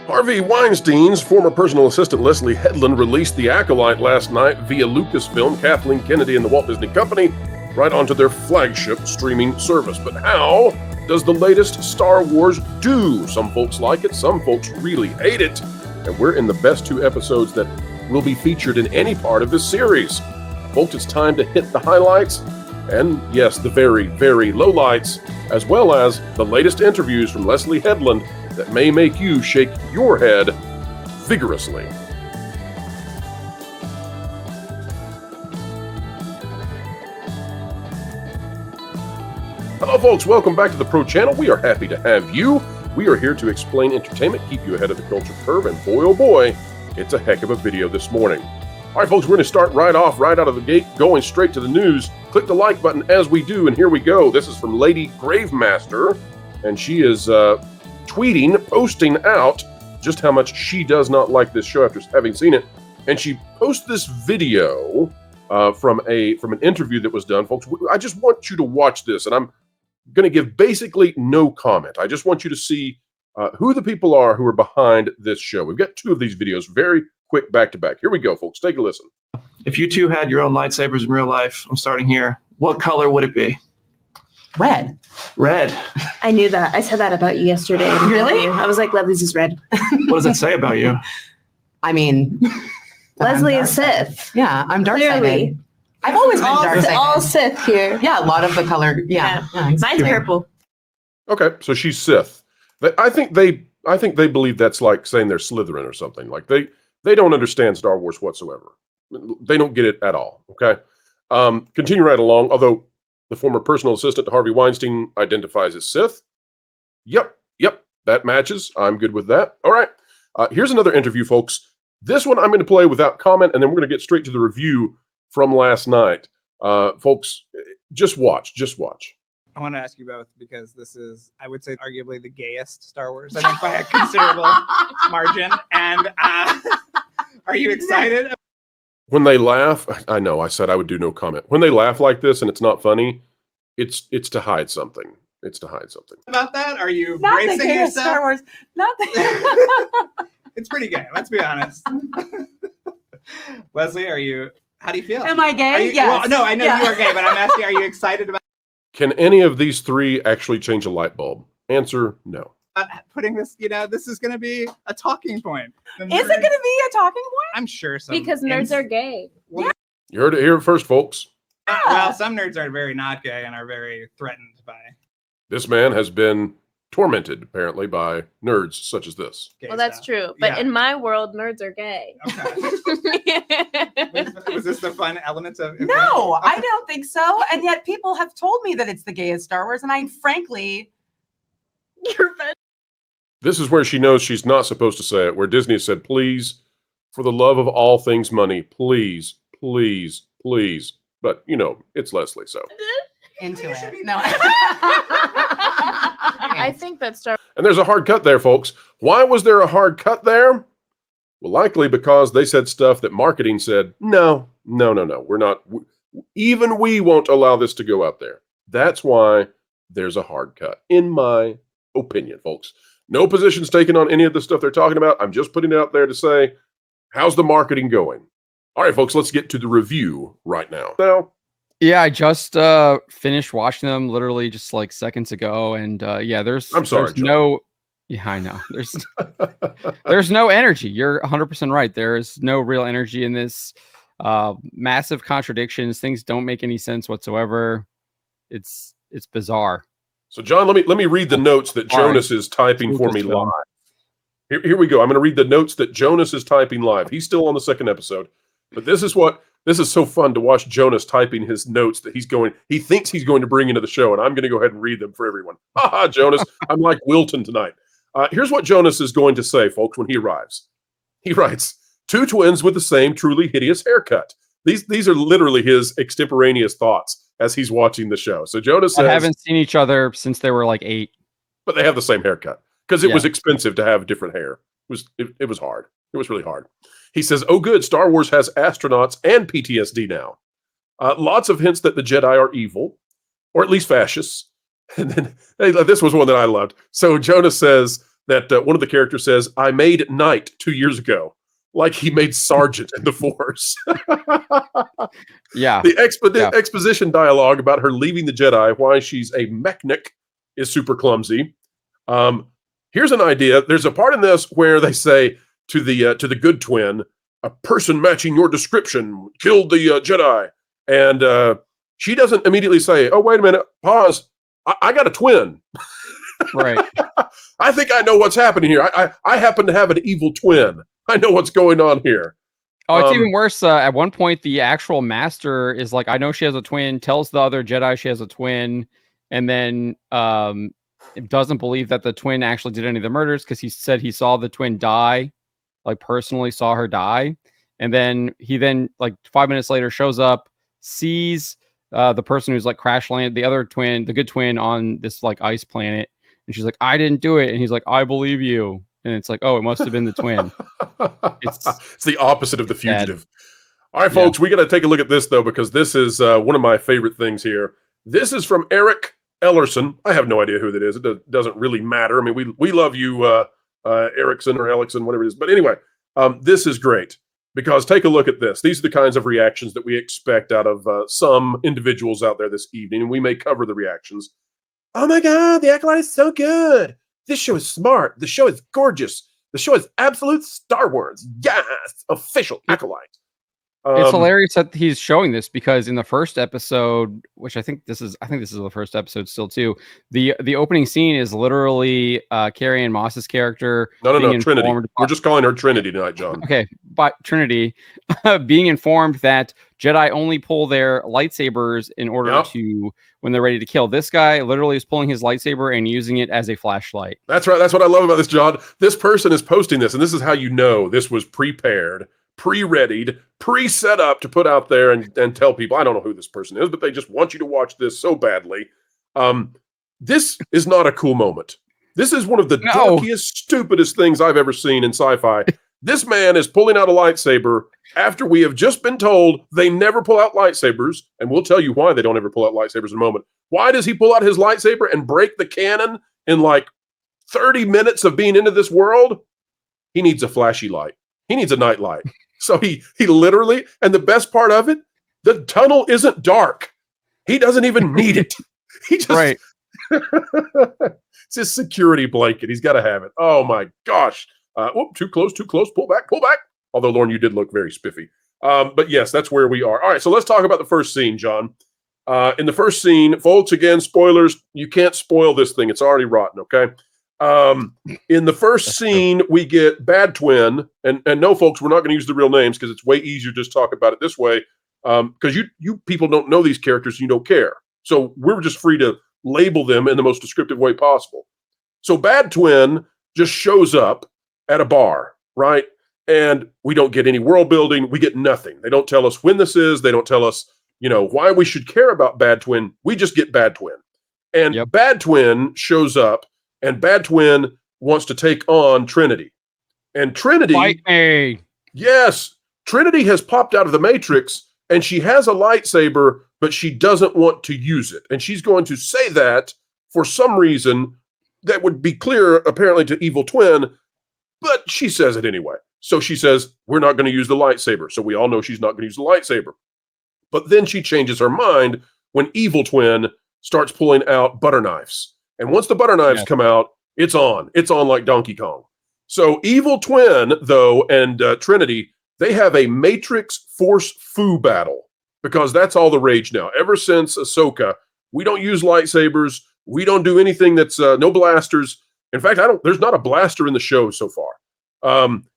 Harvey Weinstein's former personal assistant Leslye Headland released The Acolyte last night via Lucasfilm, Kathleen Kennedy, and the Walt Disney Company right onto their flagship streaming service. But how does the latest Star Wars do? Some folks like it, some folks really hate it, and we're in the best 2 episodes that will be featured in any part of this series. Folks, it's time to hit the highlights, and yes, the very, very lowlights, as well as the latest interviews from Leslye Headland that may make you shake your head vigorously. Hello folks, welcome back to the Pro Channel. We are happy to have you. We are here to explain entertainment, keep you ahead of the culture curve, and boy oh boy, it's a heck of a video this morning. All right folks, we're going to start right out of the gate, going straight to the news. Click the like button as we do, and here we go. This is from Lady Gravemaster, and she is posting out just how much she does not like this show after having seen it. And she posted this video from an interview that was done. Folks, I just want you to watch this, and I'm going to give basically no comment. I just want you to see who the people are who are behind this show. We've got 2 of these videos, very quick back-to-back. Here we go, folks. Take a listen. If you 2 had your own lightsabers in real life, I'm starting here, what color would it be? Red. Red. I knew that. I said that about you yesterday. Really? I was like, Leslie's is red. What does it say about you? I mean, Leslye is Sith. Yeah, I'm dark-sided. Clearly. I've always been dark-sided. All Sith here. Yeah, a lot of the color. Yeah. Mine's purple. Okay, so she's Sith. I think they believe that's like saying they're Slytherin or something. Like they don't understand Star Wars whatsoever. They don't get it at all. Okay, continue right along. Although the former personal assistant to Harvey Weinstein identifies as Sith. Yep, that matches. I'm good with that. All right, here's another interview, folks. This one I'm going to play without comment, and then we're going to get straight to the review from last night. Folks, just watch. I want to ask you both because this is, I would say, arguably the gayest Star Wars, I think, by a considerable margin. And are you excited? When they laugh, I know I said I would do no comment. When they laugh like this and it's not funny, it's to hide something. It's to hide something. About that? Are you Not the bracing gayest yourself? Star Wars. Not the It's pretty gay, let's be honest. Leslye, how do you feel? Am I gay? Yes. Well, no, I know you are gay, but I'm asking, are you excited about Can any of these 3 actually change a light bulb? Answer, no. putting this, this is going to be a talking point. Is it going to be a talking point? I'm sure so. Because nerds are gay. Well, You heard it here first, folks. well, some nerds are very not gay and are very threatened by This man has been tormented, apparently, by nerds such as this. gay Well, that's stuff. true. But Yeah. in my world, nerds are gay. Okay. Was this the fun element of it? No, I don't think so. And yet people have told me that it's the gayest Star Wars. And I frankly, You're fun. This is where she knows she's not supposed to say it, where Disney said, please, for the love of all things money, please. But, it's Leslye, so. into it. No. I think that Star And there's a hard cut there, folks. Why was there a hard cut there? Well, likely because they said stuff that marketing said, no, we're not. Even we won't allow this to go out there. That's why there's a hard cut, in my opinion, folks. No positions taken on any of the stuff they're talking about. I'm just putting it out there to say, how's the marketing going? All right, folks, let's get to the review right now. Yeah, I just finished watching them literally just like seconds ago, and there's no. Yeah, I know. There's no energy. You're 100% right. There is no real energy in this. Massive contradictions. Things don't make any sense whatsoever. It's bizarre. So, John, let me read the notes that Jonas is typing for me live. Here we go. I'm going to read the notes that Jonas is typing live. He's still on the 2nd episode, but this is so fun to watch Jonas typing his notes that he thinks he's going to bring into the show, and I'm going to go ahead and read them for everyone. Haha, Jonas, I'm like Wilton tonight. Here's what Jonas is going to say, folks, when he arrives. He writes, 2 twins with the same truly hideous haircut. These are literally his extemporaneous thoughts as he's watching the show. So Jonas says, I haven't seen each other since they were like 8. But they have the same haircut because it was expensive to have different hair. It was hard. It was really hard. He says, oh, good. Star Wars has astronauts and PTSD now. Lots of hints that the Jedi are evil, or at least fascists. And then this was one that I loved. So Jonas says, that one of the characters says, "I made Knight 2 years ago," like he made Sergeant in the Force. Yeah. The exposition dialogue about her leaving the Jedi, why she's a mechanic, is super clumsy. Here's an idea. There's a part in this where they say to the good twin, "A person matching your description killed the Jedi," and she doesn't immediately say, "Oh, wait a minute, pause. I got a twin." Right. I think I know what's happening here. I happen to have an evil twin. I know what's going on here. Oh, it's even worse. At one point, the actual master is like, "I know she has a twin," tells the other Jedi she has a twin, and then doesn't believe that the twin actually did any of the murders because he said he saw the twin die, like personally saw her die. And then he like 5 minutes later shows up, sees the person who's like crash landed, the other twin, the good twin, on this like ice planet. And she's like, "I didn't do it." And he's like, "I believe you." And it's like, oh, it must have been the twin. It's the opposite of The Fugitive. All right, folks, we got to take a look at this, though, because this is one of my favorite things here. This is from Eric Ellerson. I have no idea who that is. It doesn't really matter. I mean, we love you, Erickson or Ellickson, whatever it is. But anyway, this is great because take a look at this. These are the kinds of reactions that we expect out of some individuals out there this evening, and we may cover the reactions. "Oh, my God, the Acolyte is so good. This show is smart. The show is gorgeous. The show is absolute Star Wars. Yes, official Acolyte." It's hilarious that he's showing this because in the first episode, which I think this is the first episode still too. The opening scene is literally Carrie-Anne Moss's character. No, Trinity. We're just calling her Trinity tonight, John. Okay, but Trinity being informed that Jedi only pull their lightsabers in order to when they're ready to kill. This guy literally is pulling his lightsaber and using it as a flashlight. That's right. That's what I love about this, John. This person is posting this, and this is how you know this was prepared, pre-readied, pre-set up to put out there and tell people. I don't know who this person is, but they just want you to watch this so badly. This is not a cool moment. This is one of the dorkiest, stupidest things I've ever seen in sci-fi. This man is pulling out a lightsaber after we have just been told they never pull out lightsabers, and we'll tell you why they don't ever pull out lightsabers in a moment. Why does he pull out his lightsaber and break the canon in like 30 minutes of being into this world? He needs a flashy light. He needs a night light. So he literally, and the best part of it, the tunnel isn't dark. He doesn't even need it. He just, right. It's his security blanket. He's got to have it. Oh my gosh. Too close, pull back. Although, Lauren, you did look very spiffy. But yes, that's where we are. All right, so let's talk about the first scene, John. In the first scene, folks, again, spoilers. You can't spoil this thing. It's already rotten, okay? In the first scene, we get Bad Twin. And no, folks, we're not going to use the real names because it's way easier to just talk about it this way. Because you people don't know these characters, you don't care. So we're just free to label them in the most descriptive way possible. So Bad Twin just shows up at a bar, right? And we don't get any world building. We get nothing. They don't tell us when this is. They don't tell us, why we should care about Bad Twin. We just get Bad Twin. And Bad Twin shows up, and Bad Twin wants to take on Trinity. And Trinity... Fight me! Yes! Trinity has popped out of the Matrix, and she has a lightsaber, but she doesn't want to use it. And she's going to say that for some reason that would be clear, apparently, to Evil Twin, but she says it anyway. So she says, we're not going to use the lightsaber. So we all know she's not going to use the lightsaber. But then she changes her mind when Evil Twin starts pulling out butter knives. And once the butter knives come out, it's on. It's on like Donkey Kong. So Evil Twin, though, and Trinity, they have a Matrix Force Fu battle because that's all the rage now. Ever since Ahsoka, we don't use lightsabers. We don't do anything that's no blasters. In fact, there's not a blaster in the show so far.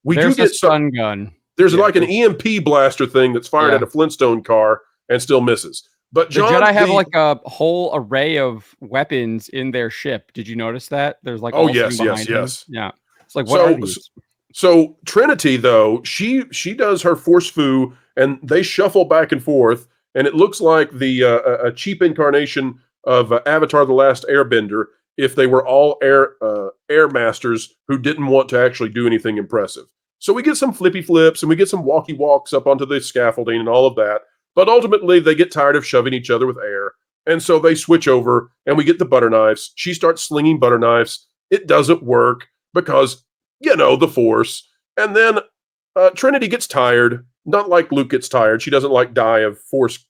There's a stun gun. There's like an EMP blaster thing that's fired at a Flintstone car and still misses. But John, the Jedi have like a whole array of weapons in their ship. Did you notice that? There's like yes. Yeah. It's like what are these? So Trinity, though, she does her Force Fu, and they shuffle back and forth, and it looks like a cheap incarnation of Avatar: The Last Airbender if they were all air masters who didn't want to actually do anything impressive. So we get some flippy flips and we get some walkie walks up onto the scaffolding and all of that. But ultimately, they get tired of shoving each other with air. And so they switch over and we get the butter knives. She starts slinging butter knives. It doesn't work. because, the Force. And then Trinity gets tired, not like Luke gets tired. She doesn't like die of Force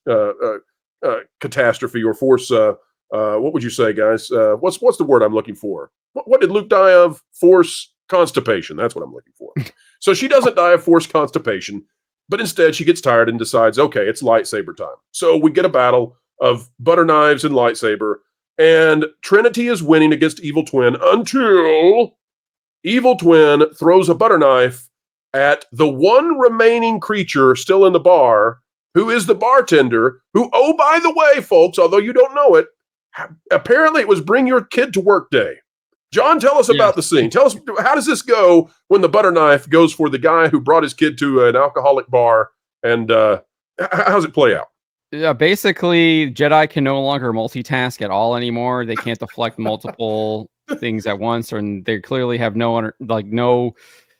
catastrophe or Force. What would you say, guys? What's the word I'm looking for? What did Luke die of? Force constipation. That's what I'm looking for. So she doesn't die of Force constipation, but instead she gets tired and decides, okay, it's lightsaber time. So we get a battle of butter knives and lightsaber, and Trinity is winning against Evil Twin until Evil Twin throws a butter knife at the one remaining creature still in the bar, who is the bartender, who, oh, by the way, folks, although you don't know it, apparently it was Bring Your Kid to Work Day. John, tell us about the scene. Tell us, how does this go when the butter knife goes for the guy who brought his kid to an alcoholic bar, and how does it play out? Yeah, basically, Jedi can no longer multitask at all anymore. They can't deflect multiple things at once, and they clearly have no.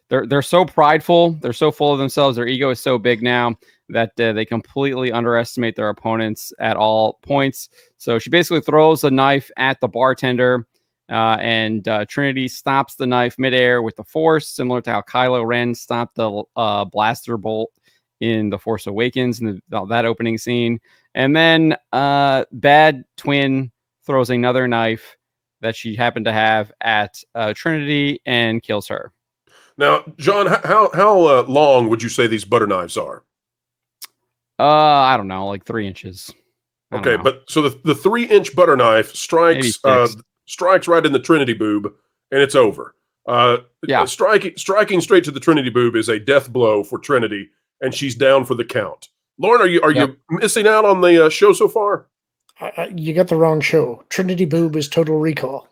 They're so prideful. They're so full of themselves. Their ego is so big now that they completely underestimate their opponents at all points. So she basically throws a knife at the bartender. And Trinity stops the knife midair with the Force, similar to how Kylo Ren stopped the blaster bolt in The Force Awakens in that opening scene. And then Bad Twin throws another knife that she happened to have at Trinity and kills her. Now, John, how long would you say these butter knives are? I don't know, like 3 inches. Okay, but so the 3-inch butter knife strikes right in the Trinity boob, and it's over. Striking straight to the Trinity boob is a death blow for Trinity, and she's down for the count. Lauren, are you missing out on the show so far? You got the wrong show. Trinity boob is Total Recall.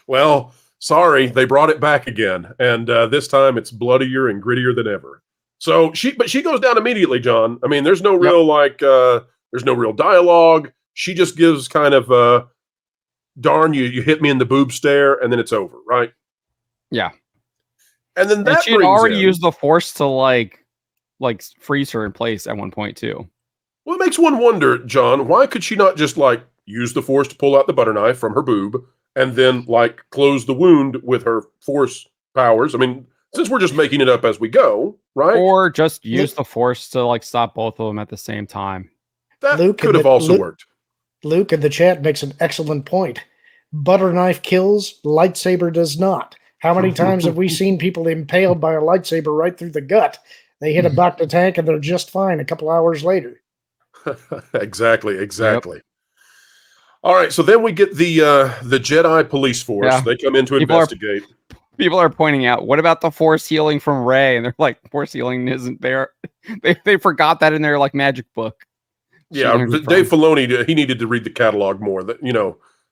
Well, sorry, they brought it back again, and this time it's bloodier and grittier than ever. So she goes down immediately, John. I mean, there's no real there's no real dialogue. She just gives kind of darn, you hit me in the boob stare, and then it's over, right? Yeah. And then that she had already used the Force to like freeze her in place at one point too. Well, it makes one wonder, John, why could she not just use the Force to pull out the butter knife from her boob and then close the wound with her Force powers? I mean, since we're just making it up as we go, right? Or just use the Force to stop both of them at the same time. That could have also worked. Luke in the chat makes an excellent point. Butter knife kills, lightsaber does not. How many times have we seen people impaled by a lightsaber right through the gut? They hit a Bacta tank and they're just fine a couple hours later. Exactly. Yep. All right, so then we get the Jedi police force. Yeah. They come in to investigate. People are pointing out, what about the Force healing from Rey? And they're like, Force healing isn't there. They forgot that in their magic book. Yeah, Dave Filoni, he needed to read the catalog more. That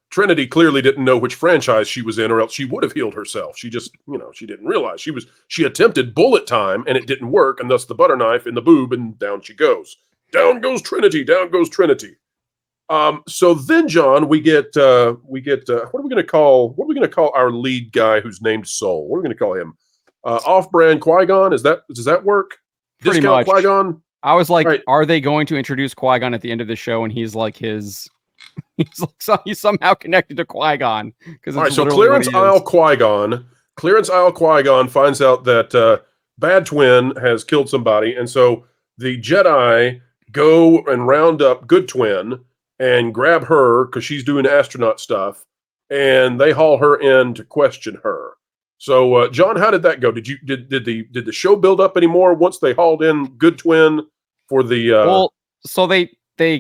Trinity clearly didn't know which franchise she was in, or else she would have healed herself. She just, she didn't realize she attempted bullet time and it didn't work, and thus the butter knife in the boob, and down she goes. Down goes Trinity. Down goes Trinity. So then, John, we get what are we going to call our lead guy who's named Soul? What are we going to call him? Off-brand Qui-Gon? Does that work? Pretty much. Qui-Gon? I was like, right. Are they going to introduce Qui-Gon at the end of the show? And he's he's somehow connected to Qui-Gon. All right, so Clearance Isle Qui-Gon finds out that Bad Twin has killed somebody, and so the Jedi go and round up Good Twin and grab her because she's doing astronaut stuff, and they haul her in to question her. So, John, how did that go? Did the show build up anymore once they hauled in Good Twin for the? Well, so they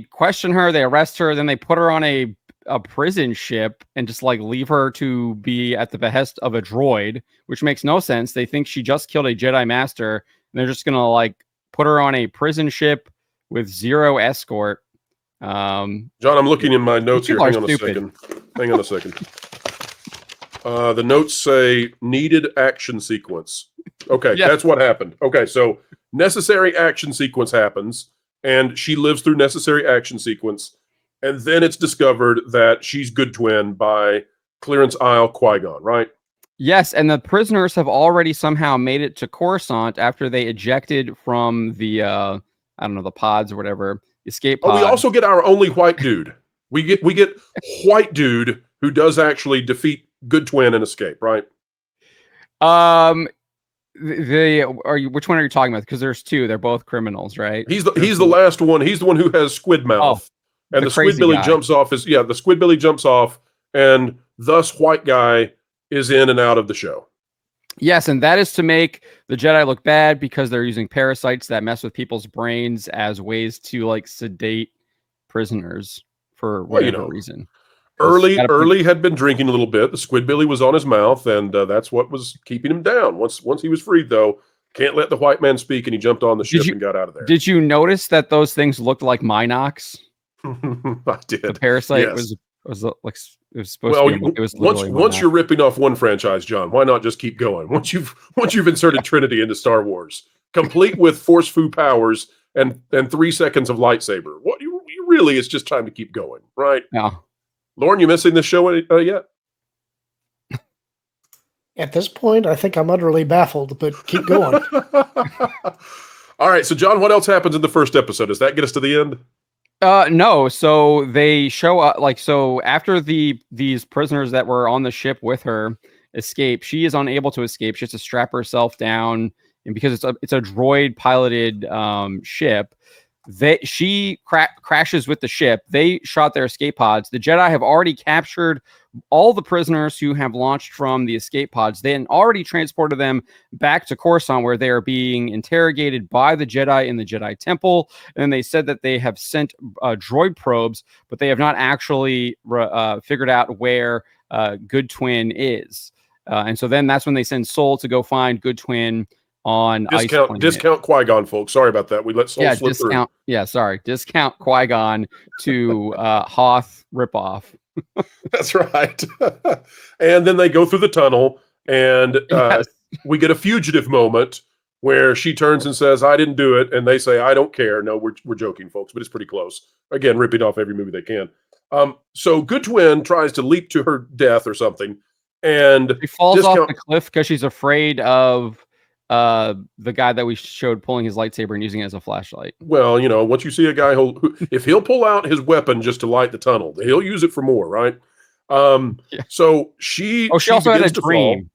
question her, they arrest her, then they put her on a prison ship and just leave her to be at the behest of a droid, which makes no sense. They think she just killed a Jedi Master, and they're just gonna put her on a prison ship with zero escort. John, I'm looking in my notes here. Hang on a second. The notes say needed action sequence. Okay, That's what happened. Okay, so necessary action sequence happens, and she lives through necessary action sequence, and then it's discovered that she's Good Twin by Clearance Isle Qui-Gon, right? Yes, and the prisoners have already somehow made it to Coruscant after they ejected from the the pods or whatever, escape pod. Oh, we also get our only white dude. We get white dude who does actually defeat Good Twin and escape, right? Which one are you talking about? Because there's two. They're both criminals, right? He's the last one. He's the one who has squid mouth. And the Squidbilly jumps off the Squidbilly jumps off, and thus white guy is in and out of the show. Yes, and that is to make the Jedi look bad because they're using parasites that mess with people's brains as ways to like sedate prisoners for whatever reason. Early had been drinking a little bit. The Squidbilly was on his mouth, and that's what was keeping him down. Once he was freed, though, can't let the white man speak, and he jumped on the ship and got out of there. Did you notice that those things looked like Minox? I did. The parasite was like it was supposed to be. It was once you're ripping off one franchise, John, why not just keep going? Once you've inserted Trinity into Star Wars, complete with force fu powers and 3 seconds of lightsaber, what you really it's just time to keep going, right? Yeah. Lauren, you missing this show yet? At this point, I think I'm utterly baffled, but keep going. All right, so John, what else happens in the first episode? Does that get us to the end? No. So they show up after these prisoners that were on the ship with her escape, she is unable to escape. She has to strap herself down, and because it's a droid piloted ship, she crashes with the ship. They shot their escape pods. The Jedi have already captured all the prisoners who have launched from the escape pods. They had already transported them back to Coruscant, where they are being interrogated by the Jedi in the Jedi Temple. And they said that they have sent droid probes, but they have not actually figured out where Good Twin is. And so then that's when they send Soul to go find Good Twin on discount Qui-Gon, folks. Sorry about that. We let Soul slip through. Yeah, sorry. Discount Qui-Gon to Hoth ripoff. That's right. And then they go through the tunnel, and we get a fugitive moment where she turns and says, "I didn't do it," and they say, "I don't care." No, we're joking, folks, but it's pretty close. Again, ripping off every movie they can. So Good Twin tries to leap to her death or something, and she falls off the cliff because she's afraid of the guy that we showed pulling his lightsaber and using it as a flashlight. Well, once you see a guy who if he'll pull out his weapon just to light the tunnel, he'll use it for more, right? So she also had a dream. Fall.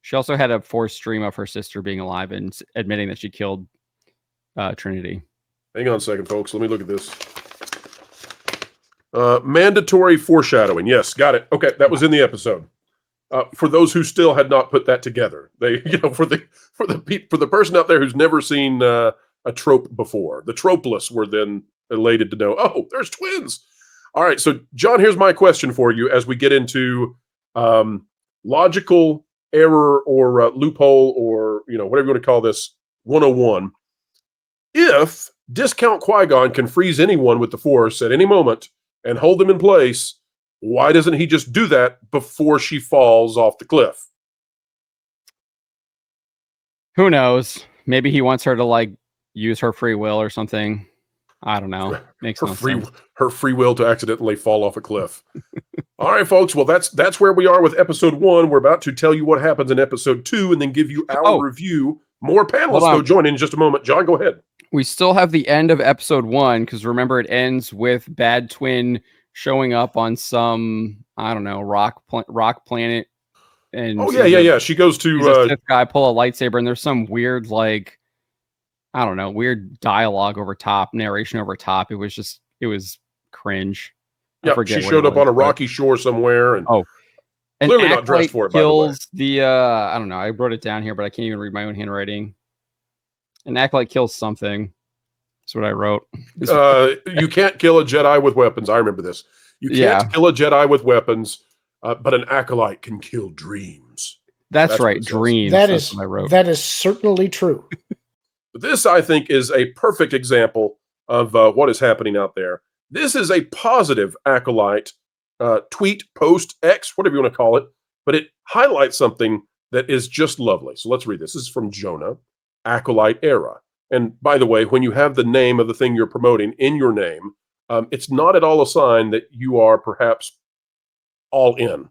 She also had a forced dream of her sister being alive and admitting that she killed Trinity. Hang on a second, folks. Let me look at this. Mandatory foreshadowing. Yes, got it. Okay, that was in the episode. For those who still had not put that together, for the person out there who's never seen a trope before, the tropeless were then elated to know, oh, there's twins. All right, so John, here's my question for you as we get into logical error or loophole or whatever you want to call this 101. If Discount Qui-Gon can freeze anyone with the Force at any moment and hold them in place, why doesn't he just do that before she falls off the cliff? Who knows? Maybe he wants her to use her free will or something. I don't know. Makes no sense. Her free will to accidentally fall off a cliff. All right, folks. Well, that's where we are with episode 1. We're about to tell you what happens in episode 2 and then give you our review. More panelists will join in just a moment. John, go ahead. We still have the end of episode 1 because remember it ends with Bad Twin showing up on some, I don't know, rock planet. And yeah. She goes to a Sith guy pull a lightsaber, and there's some weird I don't know, weird dialogue over top, narration over top. It was cringe. Yeah, she showed up on a rocky shore somewhere, and clearly not dressed for it. Kills the I don't know. I wrote it down here, but I can't even read my own handwriting. An Acolyte kills something. That's what I wrote. You can't kill a Jedi with weapons. I remember this. You can't kill a Jedi with weapons, but an Acolyte can kill dreams. That's right, dreams. That's what I wrote. That is certainly true. But this, I think, is a perfect example of what is happening out there. This is a positive Acolyte tweet, post, X, whatever you want to call it, but it highlights something that is just lovely. So let's read this. This is from Jonah, Acolyte era. And by the way, when you have the name of the thing you're promoting in your name, it's not at all a sign that you are perhaps all in.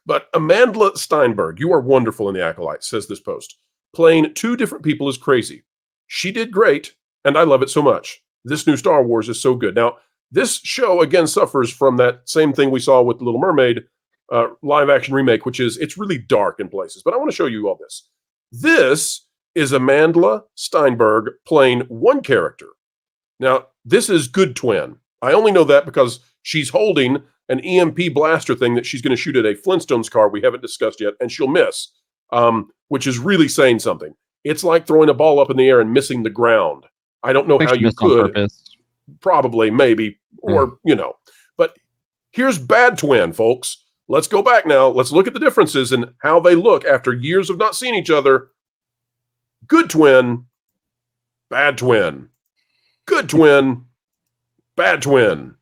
But Amanda Steinberg, you are wonderful in the Acolyte, says this post. Playing 2 different people is crazy. She did great, and I love it so much. This new Star Wars is so good. Now, this show, again, suffers from that same thing we saw with The Little Mermaid. live action remake, which is it's really dark in places. But I want to show you all this. This is Amandla Steinberg playing one character. Now, this is Good Twin. I only know that because she's holding an EMP blaster thing that she's going to shoot at a Flintstones car we haven't discussed yet, and she'll miss, which is really saying something. It's like throwing a ball up in the air and missing the ground. I don't know how you could. Probably, maybe, or, But here's Bad Twin, folks. Let's go back now. Let's look at the differences in how they look after years of not seeing each other. Good Twin, Bad Twin. Good Twin, Bad Twin.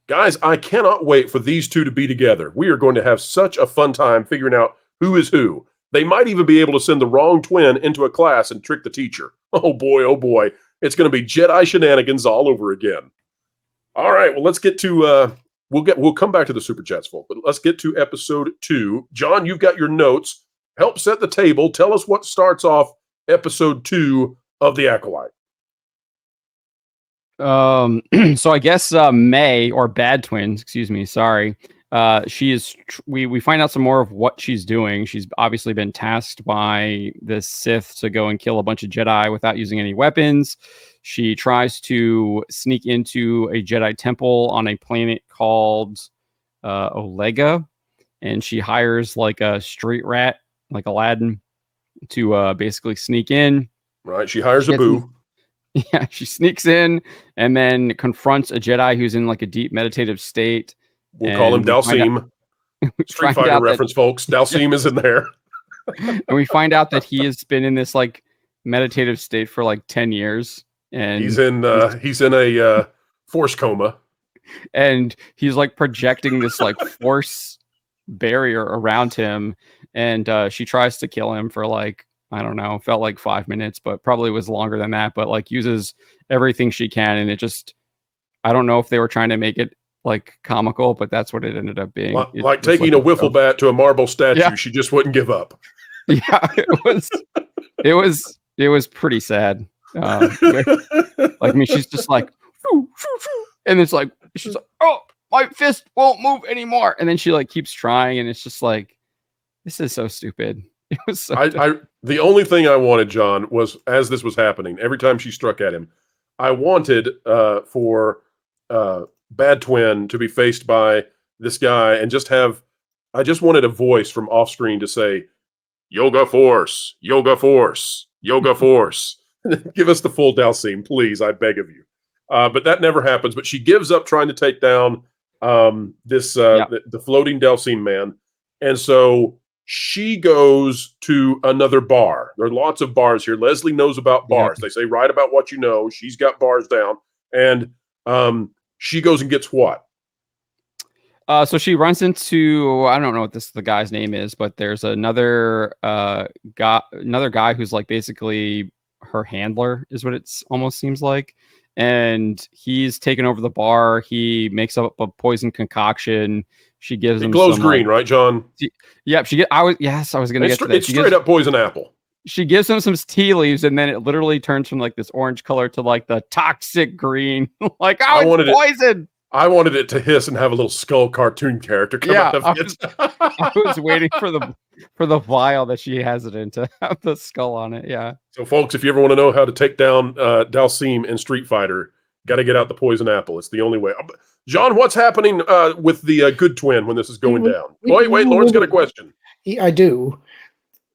Guys, I cannot wait for these two to be together. We are going to have such a fun time figuring out who is who. They might even be able to send the wrong twin into a class and trick the teacher. Oh boy. It's going to be Jedi shenanigans all over again. All right, well, let's get to we'll come back to the super chats, folks, but let's get to episode 2. John, you've got your notes. Help set the table. Tell us what starts off episode 2 of The Acolyte. So I guess May, or Bad Twins, excuse me, sorry. She is. We find out some more of what she's doing. She's obviously been tasked by the Sith to go and kill a bunch of Jedi without using any weapons. She tries to sneak into a Jedi temple on a planet called Olega, and she hires like a street rat, like Aladdin, to basically sneak in. Right. She hires a boo. Yeah, she sneaks in and then confronts a Jedi who's in like a deep meditative state. We'll call him Dalsim. Street Fighter reference, folks. Dalsim is in there. And we find out that he has been in this like meditative state for like 10 years. And he's in a force coma. And he's like projecting this like force barrier around him. And she tries to kill him for like, I don't know, felt like 5 minutes, but probably was longer than that, but like uses everything she can. And it just, I don't know if they were trying to make it like comical, but that's what it ended up being. Like taking a wiffle bat to a marble statue. Yeah. She just wouldn't give up. Yeah, it was pretty sad. Like, I mean, she's just like, and it's like, she's like, oh, my fist won't move anymore. And then she like keeps trying. And it's just like, this is so stupid. It was so the only thing I wanted, John, was as this was happening, every time she struck at him, I wanted for Bad Twin to be faced by this guy and I just wanted a voice from off screen to say, Yoga Force, Yoga Force, Yoga Force. Give us the full Dalsim, please, I beg of you. But that never happens. But she gives up trying to take down the floating Dalsim man. And so she goes to another bar. There are lots of bars here. Leslye knows about bars. They say, write about what you know. She's got bars down. And she goes and gets what? So she runs into, I don't know what the guy's name is, but there's another guy who's like basically her handler is what it almost seems like. And he's taken over the bar. He makes up a poison concoction. She gives him. It glows green, right, John? Yeah. I was going to get to that. It's straight up poison apple. She gives him some tea leaves, and then it literally turns from like this orange color to like the toxic green. Like, it's poison. I wanted it to hiss and have a little skull cartoon character come out of it. I was waiting for the vial that she has it in to have the skull on it. Yeah. So, folks, if you ever want to know how to take down Dalsim in Street Fighter, got to get out the poison apple. It's the only way. John, what's happening with the Good Twin when this is going down? Wait, Lauren's got a question. I do.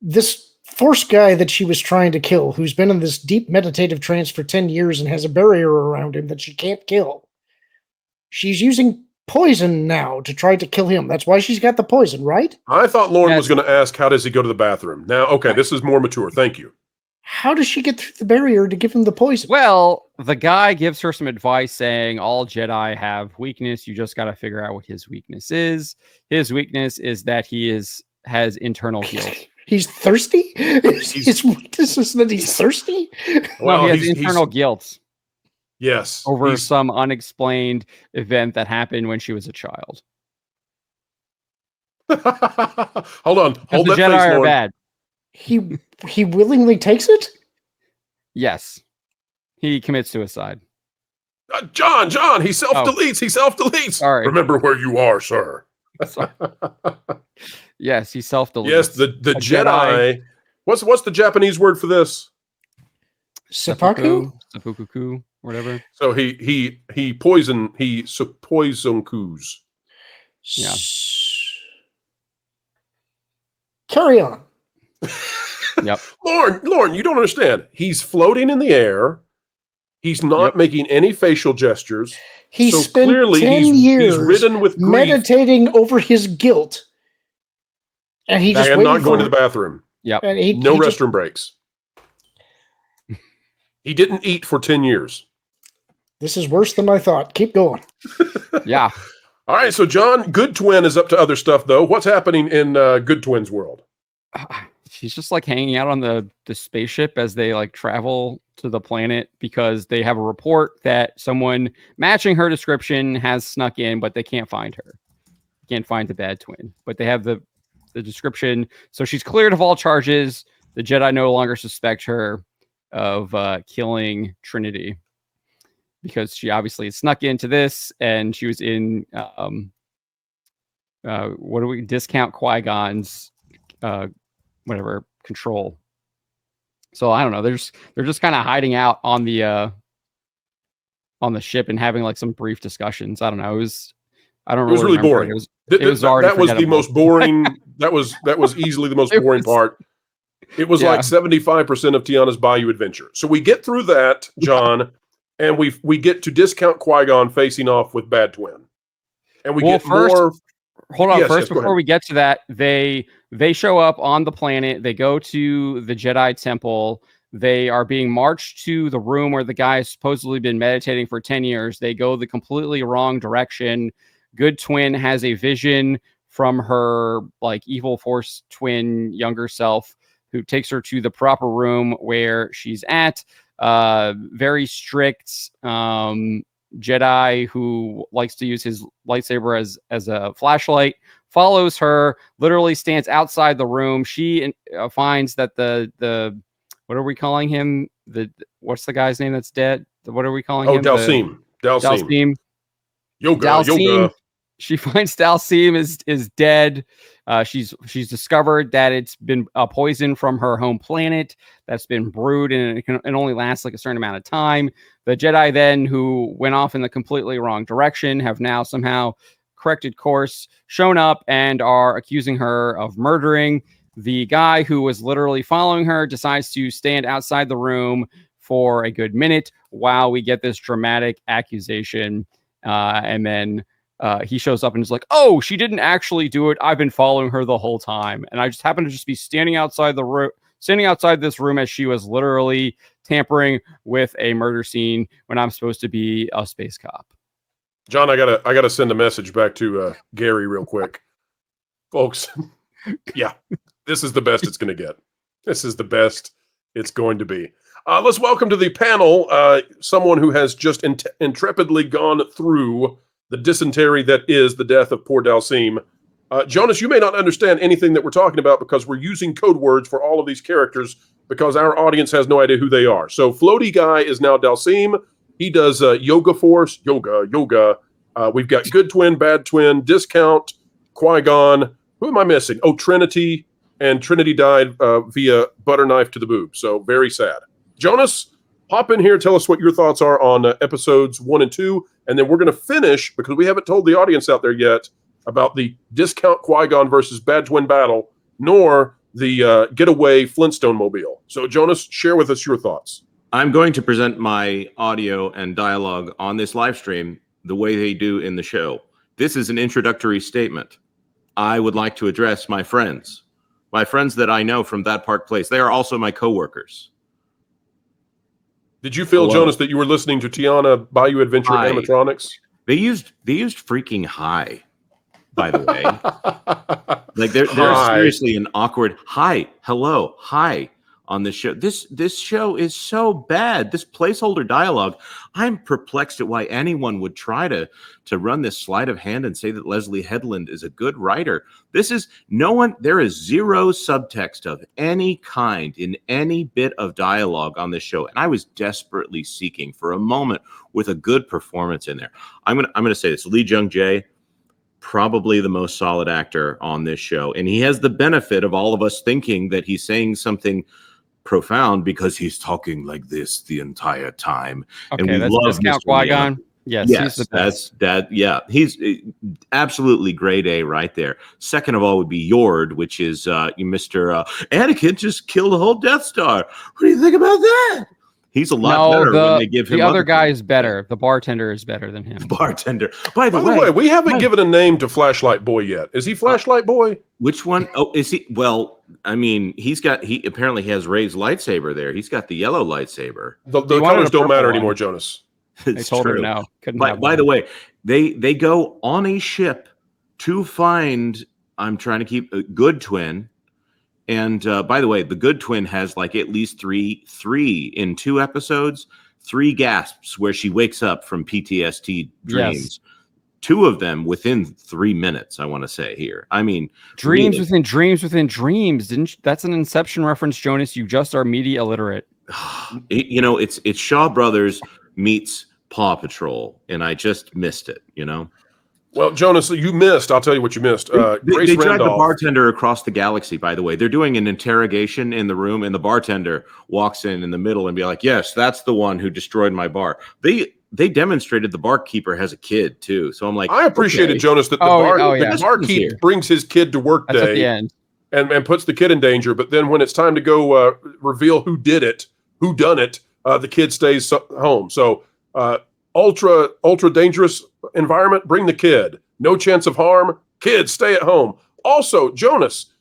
This Force guy that she was trying to kill, who's been in this deep meditative trance for 10 years and has a barrier around him that she can't kill. She's using poison now to try to kill him. That's why she's got the poison, right? I thought Lauren was going to ask, how does he go to the bathroom? Now, okay, this is more mature. Thank you. How does she get through the barrier to give him the poison? Well, the guy gives her some advice saying all Jedi have weakness. You just got to figure out what his weakness is. His weakness is that he has internal guilt. He's thirsty? His weakness is that he's thirsty? Well, he has internal guilt. Yes. Over some unexplained event that happened when she was a child. Hold on. Hold the that Jedi face, are bad. He willingly takes it? Yes. He commits suicide. John, he self-deletes. He self-deletes. Sorry. Remember where you are, sir. Yes, he self-deletes. Yes, the Jedi. What's the Japanese word for this? Seppuku? Seppuku, whatever. So he poison coos. Yeah. Carry on. Yep. Lauren, you don't understand. He's floating in the air. He's not making any facial gestures. He so spent clearly 10 he's years ridden with grief. meditating over his guilt. And he just and not going to the bathroom. Yep. And no restroom breaks. He didn't eat for 10 years. This is worse than I thought. Keep going. Yeah. All right, so John, Good Twin is up to other stuff, though. What's happening in Good Twin's world? She's just like hanging out on the spaceship as they like travel to the planet because they have a report that someone matching her description has snuck in, but they can't find her. Can't find the bad twin, but they have the description. So she's cleared of all charges. The Jedi no longer suspect her of killing Trinity because she obviously snuck into this and she was in discount Qui-Gon's whatever control. So I don't know. They're just kind of hiding out on the ship and having like some brief discussions. I don't know. It was really boring. It was that was the most boring. that was easily the most boring part. It was like 75% of Tiana's Bayou Adventure. So we get through that, John, and we get to discount Qui-Gon facing off with Bad Twin, and we get more. Hold on, before we get to that, they show up on the planet. They go to the Jedi Temple. They are being marched to the room where the guy has supposedly been meditating for 10 years. They go the completely wrong direction. Good Twin has a vision from her like evil Force twin younger self who takes her to the proper room where she's at. Very strict Jedi who likes to use his lightsaber as a flashlight follows her, literally stands outside the room. She finds that the what are we calling him? What's the guy's name that's dead? What are we calling him? Dalsim. Yoga. She finds Dalsim is dead. She's discovered that it's been a poison from her home planet that's been brewed, and it only lasts like a certain amount of time. The Jedi then, who went off in the completely wrong direction, have now somehow corrected course, shown up, and are accusing her of murdering. The guy who was literally following her decides to stand outside the room for a good minute while we get this dramatic accusation, and then he shows up and is like, "Oh, she didn't actually do it. I've been following her the whole time, and I just happened to just be standing outside this room as she was literally tampering with a murder scene when I'm supposed to be a space cop." John, I gotta send a message back to Gary real quick, folks. Yeah, this is the best it's going to get. This is the best it's going to be. Let's welcome to the panel someone who has just intrepidly gone through the dysentery that is the death of poor Dalsim. Jonas, you may not understand anything that we're talking about because we're using code words for all of these characters because our audience has no idea who they are. So Floaty Guy is now Dalsim. He does Yoga Force, yoga. We've got Good Twin, Bad Twin, Discount, Qui-Gon. Who am I missing? Oh, Trinity. And Trinity died via butter knife to the boob. So very sad. Jonas, hop in here. Tell us what your thoughts are on episodes 1 and 2. And then we're going to finish, because we haven't told the audience out there yet, about the Discount Qui-Gon versus Bad Twin battle, nor the Getaway Flintstone mobile. So Jonas, share with us your thoughts. I'm going to present my audio and dialogue on this live stream the way they do in the show. This is an introductory statement. I would like to address my friends that I know from That Park Place. They are also my coworkers. Did you feel, Jonas, that you were listening to Tiana Bayou Adventure animatronics? They used freaking hi, by the way. Like there's seriously an awkward hi, hello, hi on this show. This show is so bad. This placeholder dialogue. I'm perplexed at why anyone would try to run this sleight of hand and say that Leslye Headland is a good writer. There is zero subtext of any kind in any bit of dialogue on this show. And I was desperately seeking for a moment with a good performance in there. I'm gonna say this. Lee Jung Jae, probably the most solid actor on this show. And he has the benefit of all of us thinking that he's saying something profound because he's talking like this the entire time. Okay, and we that's love discount Mr. Qui-Gon. Yes, he's the best. He's absolutely grade A right there. Second of all would be Yord, which is Mr. Anakin just killed the whole Death Star. What do you think about that? He's a lot better when they give him. The other guy is better. The bartender is better than him. Bartender. By the way, we haven't given a name to Flashlight Boy yet. Is he Flashlight Boy? Which one? Oh, is he? Well, I mean, he apparently has Rey's lightsaber there. He's got the yellow lightsaber. The colors don't matter anymore, Jonas. It's told true. him no. By the way, they go on a ship to find. I'm trying to keep a good twin. And by the way, the good twin has like at least three in 2 episodes, 3 gasps where she wakes up from PTSD dreams. Yes. 2 of them within 3 minutes, I want to say here. I mean, dreams within dreams within dreams. That's an Inception reference, Jonas. You just are media illiterate. It's Shaw Brothers meets Paw Patrol, and I just missed it, Well, Jonas, you missed. I'll tell you what you missed. They drag the bartender across the galaxy, by the way. They're doing an interrogation in the room, and the bartender walks in the middle and be like, yes, that's the one who destroyed my bar. They demonstrated the barkeeper has a kid, too. So I'm like, I appreciated, Jonas, that the barkeep brings his kid to work day at the end. And puts the kid in danger. But then when it's time to go reveal who did it, who done it, the kid stays home. So ultra dangerous environment, bring the kid. No chance of harm, kids stay at home. Also, Jonas,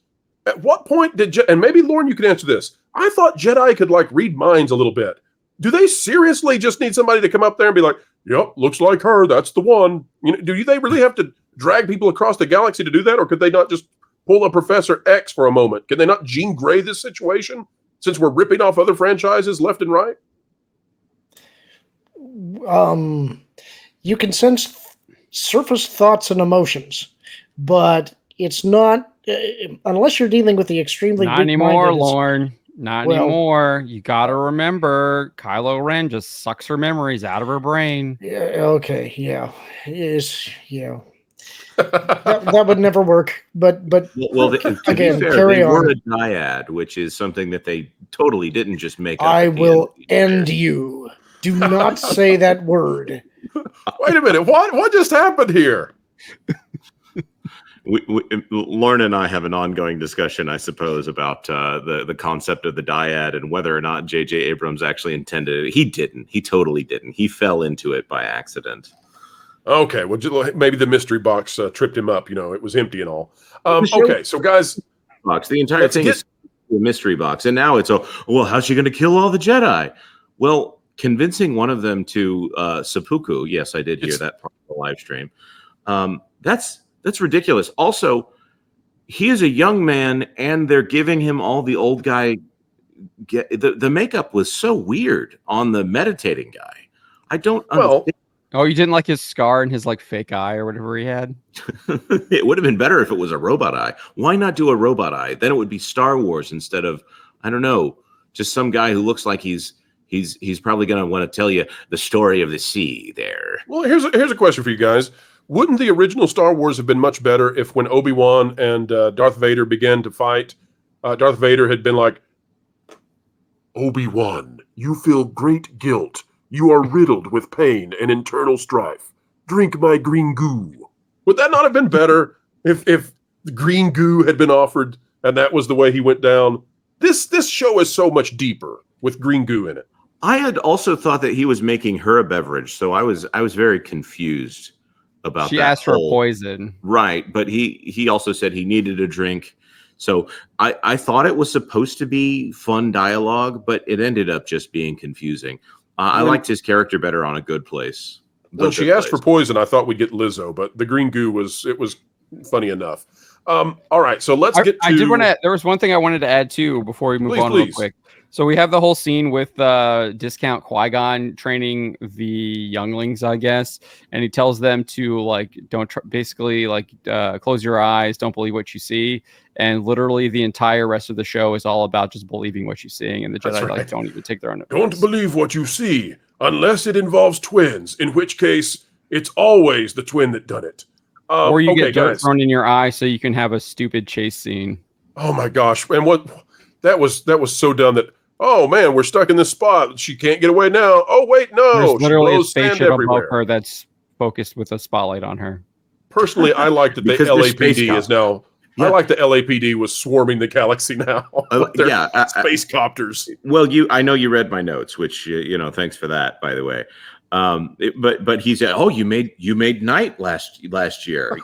at what point did and maybe Lauren, you can answer this. I thought Jedi could like read minds a little bit. Do they seriously just need somebody to come up there and be like, yep, looks like her, that's the one? Do they really have to drag people across the galaxy to do that, or could they not just pull a Professor X for a moment? Can they not Jean Grey this situation since we're ripping off other franchises left and right? You can sense surface thoughts and emotions, but it's not unless you're dealing with the extremely not anymore, Lauren. Not anymore. You got to remember, Kylo Ren just sucks her memories out of her brain. Yeah. Okay. Yeah. That would never work. But again, they were a dyad, which is something that they totally didn't just make up. I will end you. Do not say that word. Wait a minute. What just happened here? Lauren and I have an ongoing discussion, I suppose, about the concept of the dyad and whether or not J.J. Abrams actually intended it. He didn't. He totally didn't. He fell into it by accident. Okay. Well, maybe the mystery box tripped him up. It was empty and all. Okay. So, guys. The entire thing is a mystery box. And now it's, how's she going to kill all the Jedi? Well, convincing one of them to seppuku. Yes, I did hear that part of the live stream. That's ridiculous. Also, he is a young man, and they're giving him all the old guy. The makeup was so weird on the meditating guy. I don't understand. Oh, you didn't like his scar and his like fake eye or whatever he had? It would have been better if it was a robot eye. Why not do a robot eye? Then it would be Star Wars instead of, I don't know, just some guy who looks like he's probably going to want to tell you the story of the sea there. Well, here's a question for you guys. Wouldn't the original Star Wars have been much better if when Obi-Wan and Darth Vader began to fight, Darth Vader had been like, Obi-Wan, you feel great guilt. You are riddled with pain and internal strife. Drink my green goo. Would that not have been better if the green goo had been offered and that was the way he went down? This show is so much deeper with green goo in it. I had also thought that he was making her a beverage, so I was very confused about that. She asked for poison. Right, but he also said he needed a drink. So I thought it was supposed to be fun dialogue, but it ended up just being confusing. I liked his character better on A Good Place. When she asked for poison, I thought we'd get Lizzo, but the green goo was funny enough. All right, so let's get to... there was one thing I wanted to add too before we move on real quick. So we have the whole scene with discount Qui-Gon training the younglings, I guess, and he tells them to close your eyes, don't believe what you see, and literally the entire rest of the show is all about just believing what you're seeing, and the Jedi don't even take their own advice. Don't believe what you see unless it involves twins, in which case it's always the twin that done it. Or you get dirt guys. thrown in your eye so you can have a stupid chase scene. Oh my gosh! And that was so dumb that. Oh man, we're stuck in this spot. She can't get away now. Oh wait, no. There's literally a spaceship above everywhere. her that's focused with a spotlight on her. Personally, I like that the LAPD is now. Yeah. I like the LAPD was swarming the galaxy now. Space copters. Well, I know you read my notes, which thanks for that, by the way. But he said, "Oh, you made night last year."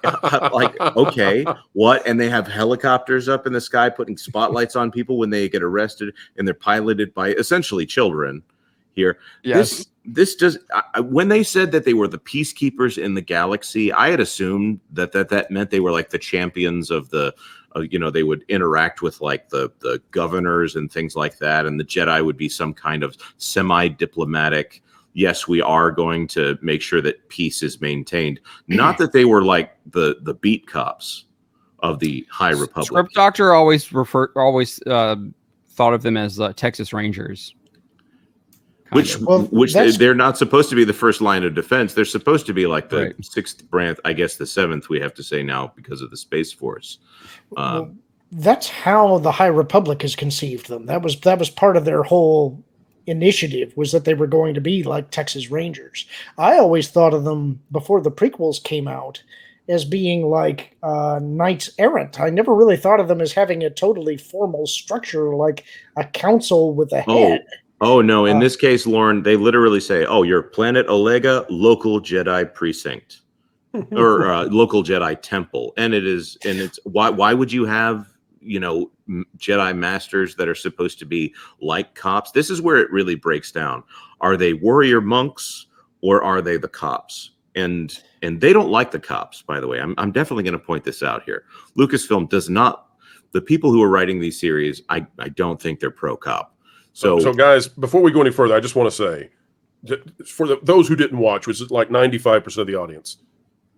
Like, okay, what? And they have helicopters up in the sky putting spotlights on people when they get arrested, and they're piloted by essentially children. Here, yes. This does. When they said that they were the peacekeepers in the galaxy, I had assumed that meant they were like the champions of the. They would interact with like the governors and things like that, and the Jedi would be some kind of semi-diplomatic. Yes, we are going to make sure that peace is maintained. Not that they were like the beat cops of the High Republic. Script Doctor always thought of them as Texas Rangers. Which they're not supposed to be the first line of defense. They're supposed to be like the sixth branch, I guess the seventh, we have to say now because of the Space Force. That's how the High Republic has conceived them. That was part of their whole initiative, was that they were going to be like Texas Rangers. I always thought of them before the prequels came out as being like knights errant. I never really thought of them as having a totally formal structure like a council with a head. Oh no! In this case, Lauren, they literally say, "Oh, you're Planet Olega, local Jedi precinct, or local Jedi temple," and it's why would you have Jedi masters that are supposed to be like cops? This is where it really breaks down. Are they warrior monks or are they the cops? And they don't like the cops, by the way. I'm definitely going to point this out here. Lucasfilm does not. The people who are writing these series, I don't think they're pro cop. So guys, before we go any further, I just want to say, for those who didn't watch, which is like 95% of the audience,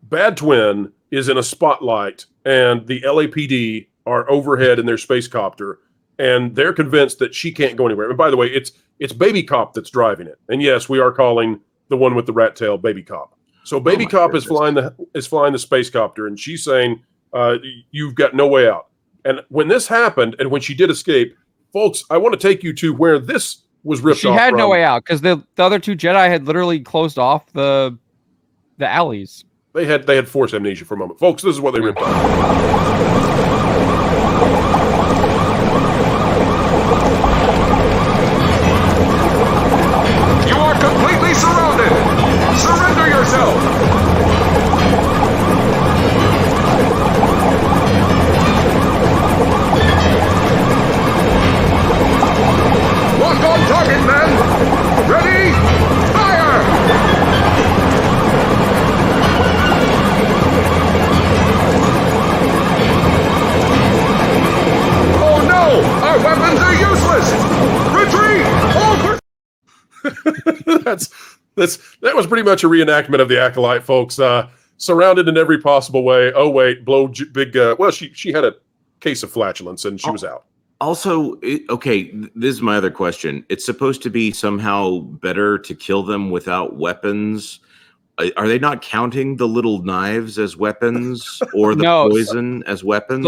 Bad Twin is in a spotlight, and the LAPD are overhead in their space copter, and they're convinced that she can't go anywhere. And by the way, it's Baby Cop that's driving it. And yes, we are calling the one with the rat tail Baby Cop. So Baby Cop is flying the space copter, and she's saying, "You've got no way out." And when this happened, and when she did escape, folks, I want to take you to where this was ripped off. She had no way out because the other two Jedi had literally closed off the alleys. They had force amnesia for a moment. Folks, this is what they ripped off. You are completely surrounded. Surrender yourself. Lock on target, men. Ready? Fire! Oh no! Our weapons are useless! Retreat! That was pretty much a reenactment of the Acolyte, folks. Surrounded in every possible way. Oh wait, big. Well, she had a case of flatulence and she was out. Also, okay, this is my other question. It's supposed to be somehow better to kill them without weapons. Are they not counting the little knives as weapons or the poison as weapons?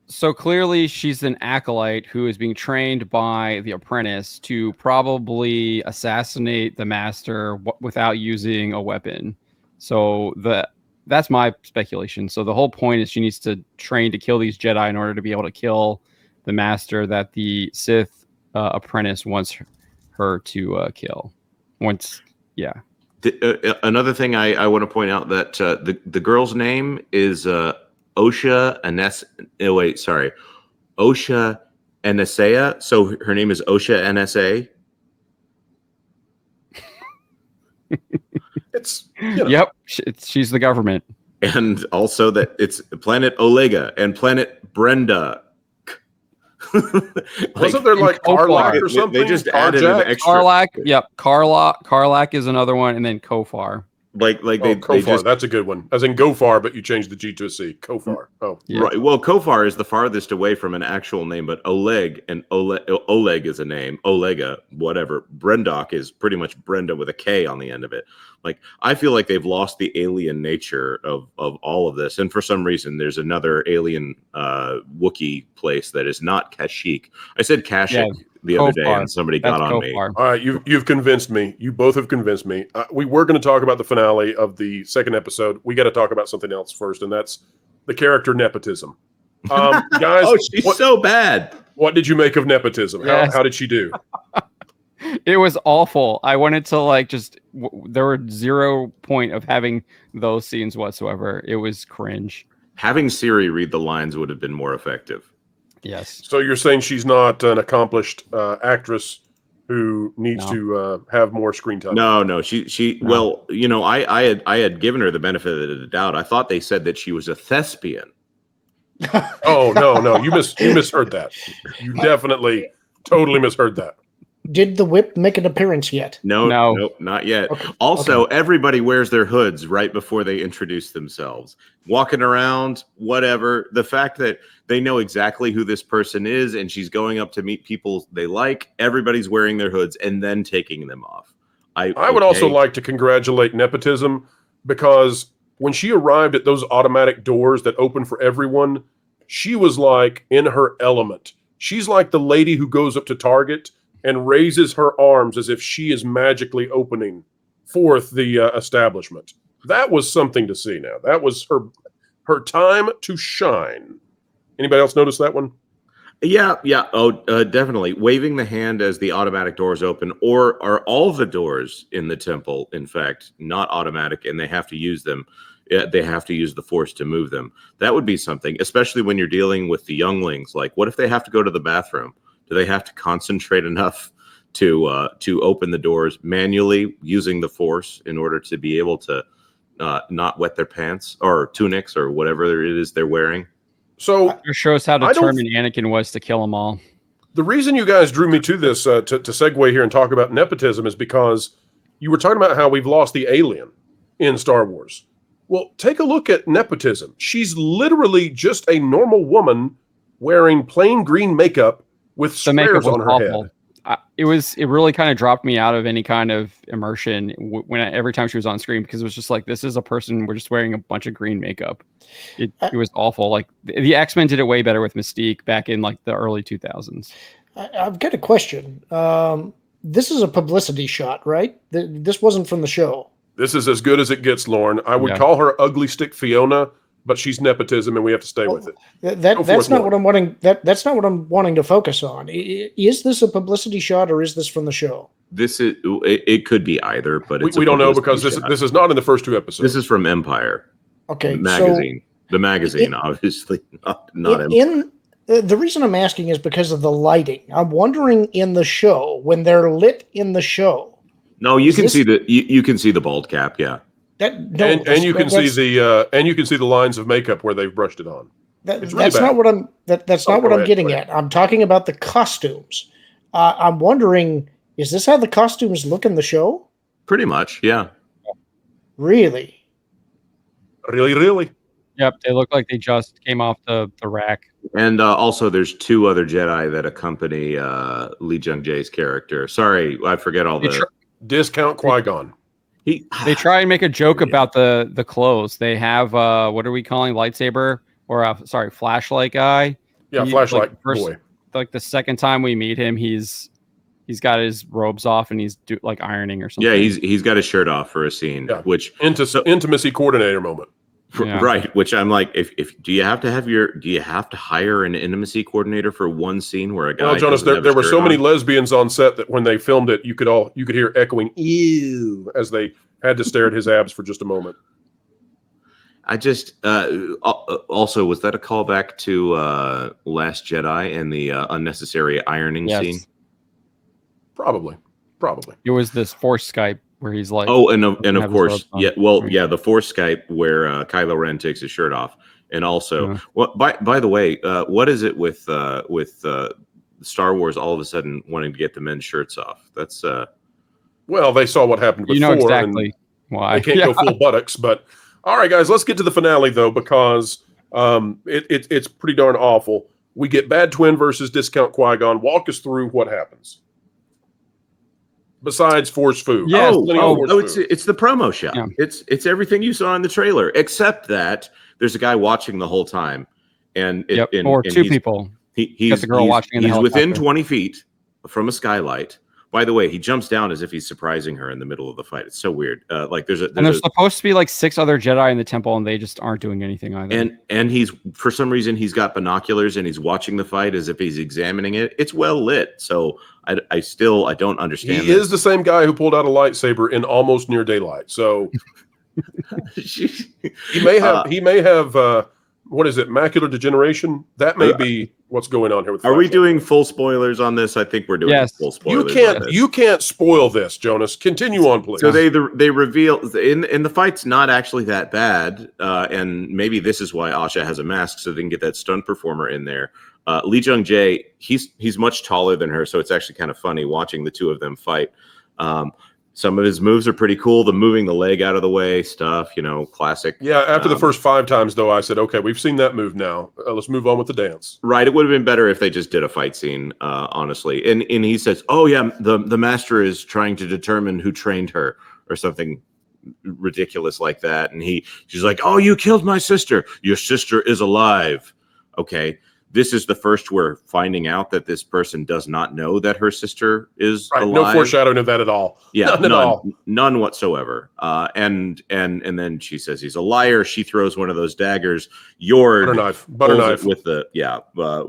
So clearly she's an acolyte who is being trained by the apprentice to probably assassinate the master without using a weapon. So that's my speculation. So the whole point is she needs to train to kill these Jedi in order to be able to kill the master that the Sith apprentice wants her to kill. Another thing I want to point out that the girl's name is Osha Anesea. So her name is Osha NSA. Yep, she's the government. And also that it's Planet Olega and Planet Brenda. Wasn't there like Karlak or something? They just added an extra. Karlak, yep. Karlak is another one, and then Kofar. Kofar, that's a good one. As in go far, but you changed the G to a C. Kofar. Oh, yeah. Right. Well, Kofar is the farthest away from an actual name, but Oleg is a name. Olega, whatever. Brendok is pretty much Brenda with a K on the end of it. Like, I feel like they've lost the alien nature of all of this. And for some reason, there's another alien Wookiee place that is not Kashyyyk. I said Kashyyyk the other day, and somebody got on me. All right, you've convinced me. You both have convinced me. We were going to talk about the finale of the second episode. We got to talk about something else first, and that's the character nepotism. Guys, oh, she's so bad. What did you make of nepotism? Yes. How did she do? It was awful. I wanted to like there were 0 point of having those scenes whatsoever. It was cringe. Having Siri read the lines would have been more effective. Yes. So you're saying she's not an accomplished actress who needs to have more screen time? No. She. Well, you know, I had given her the benefit of the doubt. I thought they said that she was a thespian. Oh no! You misheard that. You definitely totally misheard that. Did the whip make an appearance yet? No, not yet. Okay. Also, everybody wears their hoods right before they introduce themselves. Walking around, whatever. The fact that they know exactly who this person is and she's going up to meet people they like, everybody's wearing their hoods and then taking them off. I would also like to congratulate nepotism, because when she arrived at those automatic doors that open for everyone, she was like in her element. She's like the lady who goes up to Target and raises her arms as if she is magically opening forth the establishment. That was something to see now. That was her time to shine. Anybody else notice that one? Yeah. Oh, definitely. Waving the hand as the automatic doors open, or are all the doors in the temple, in fact, not automatic, and they have to use them. They have to use the force to move them. That would be something, especially when you're dealing with the younglings. Like, what if they have to go to the bathroom? Do they have to concentrate enough to open the doors manually using the force in order to be able to not wet their pants or tunics or whatever it is they're wearing? So it shows how determined Anakin was to kill them all. The reason you guys drew me to this to segue here and talk about nepotism is because you were talking about how we've lost the alien in Star Wars. Well, take a look at nepotism. She's literally just a normal woman wearing plain green makeup with squares on her head. It really kind of dropped me out of any kind of immersion every time she was on screen, because it was just like, this is a person, we're just wearing a bunch of green makeup. It was awful. Like the X-Men did it way better with Mystique back in like the early 2000s. I've got a question. This is a publicity shot, right? This wasn't from the show. This is as good as it gets, Lauren. I would call her Ugly Stick Fiona, but she's nepotism, and we have to stay with it. That's not what I'm wanting. That's not what I'm wanting to focus on. Is this a publicity shot, or is this from the show? This is. It could be either, but we don't know, because this is not in the first 2 episodes. This is from Empire. Okay, magazine. The magazine, obviously, not Empire. The reason I'm asking is because of the lighting. I'm wondering in the show, when they're lit in the show. No, you can see the bald cap. Yeah. And you can see the lines of makeup where they've brushed it on. That's not what I'm getting at. I'm talking about the costumes. I'm wondering, is this how the costumes look in the show? Pretty much, yeah. Really? Really? Yep, they look like they just came off the rack. And also, there's 2 other Jedi that accompany Lee Jung-jae's character. Sorry, I forget all the discount Qui-Gon. They try and make a joke about the clothes. They have what are we calling lightsaber or flashlight guy? Yeah, flashlight boy. Like the second time we meet him, he's got his robes off and he's ironing or something. Yeah, he's got his shirt off for a scene, which intimacy coordinator moment. Right, which I'm like, if do you have to hire an intimacy coordinator for one scene where a guy? Well, Jonas, there were so many lesbians on set that when they filmed it, you could hear echoing "ew" as they had to stare at his abs for just a moment. I just also, was that a callback to Last Jedi and the unnecessary ironing scene? Probably. It was this Force Skype where he's like, and of course, the Force Skype where Kylo Ren takes his shirt off, and also, by the way, what is it with Star Wars all of a sudden wanting to get the men's shirts off? That's well, they saw what happened before. You know exactly why they can't go full buttocks. But all right, guys, let's get to the finale though, because it's pretty darn awful. We get Bad Twin versus Discount Qui-Gon. Walk us through what happens. besides Force Fu. Yes. It's the promo shot. Yeah. It's everything you saw in the trailer, except that there's a guy watching the whole time, and or two people. He's the girl watching. He's within 20 feet from a skylight. By the way, he jumps down as if he's surprising her in the middle of the fight. It's so weird. There's supposed to be like 6 other Jedi in the temple, and they just aren't doing anything either. And he's, for some reason, he's got binoculars and he's watching the fight as if he's examining it. It's well lit, so I don't understand. He is the same guy who pulled out a lightsaber in almost near daylight. So he may have. What is it? Macular degeneration? That may be what's going on here. Are we doing full spoilers on this? I think we're doing full spoilers. You can't spoil this, Jonas. Continue on, please. So they reveal in the fight's not actually that bad, and maybe this is why Asha has a mask so they can get that stunt performer in there. Lee Jung-jae, he's much taller than her, so it's actually kind of funny watching the two of them fight. Some of his moves are pretty cool. The moving the leg out of the way stuff, classic. Yeah, after the first 5 times, though, I said, okay, we've seen that move now. Let's move on with the dance. Right. It would have been better if they just did a fight scene, honestly. And he says, oh, yeah, the master is trying to determine who trained her or something ridiculous like that. And she's like, oh, you killed my sister. Your sister is alive. Okay. This is the first we're finding out that this person does not know that her sister is alive. No foreshadowing of that at all. Yeah, none whatsoever. And then she says he's a liar. She throws one of those daggers. Butter knife with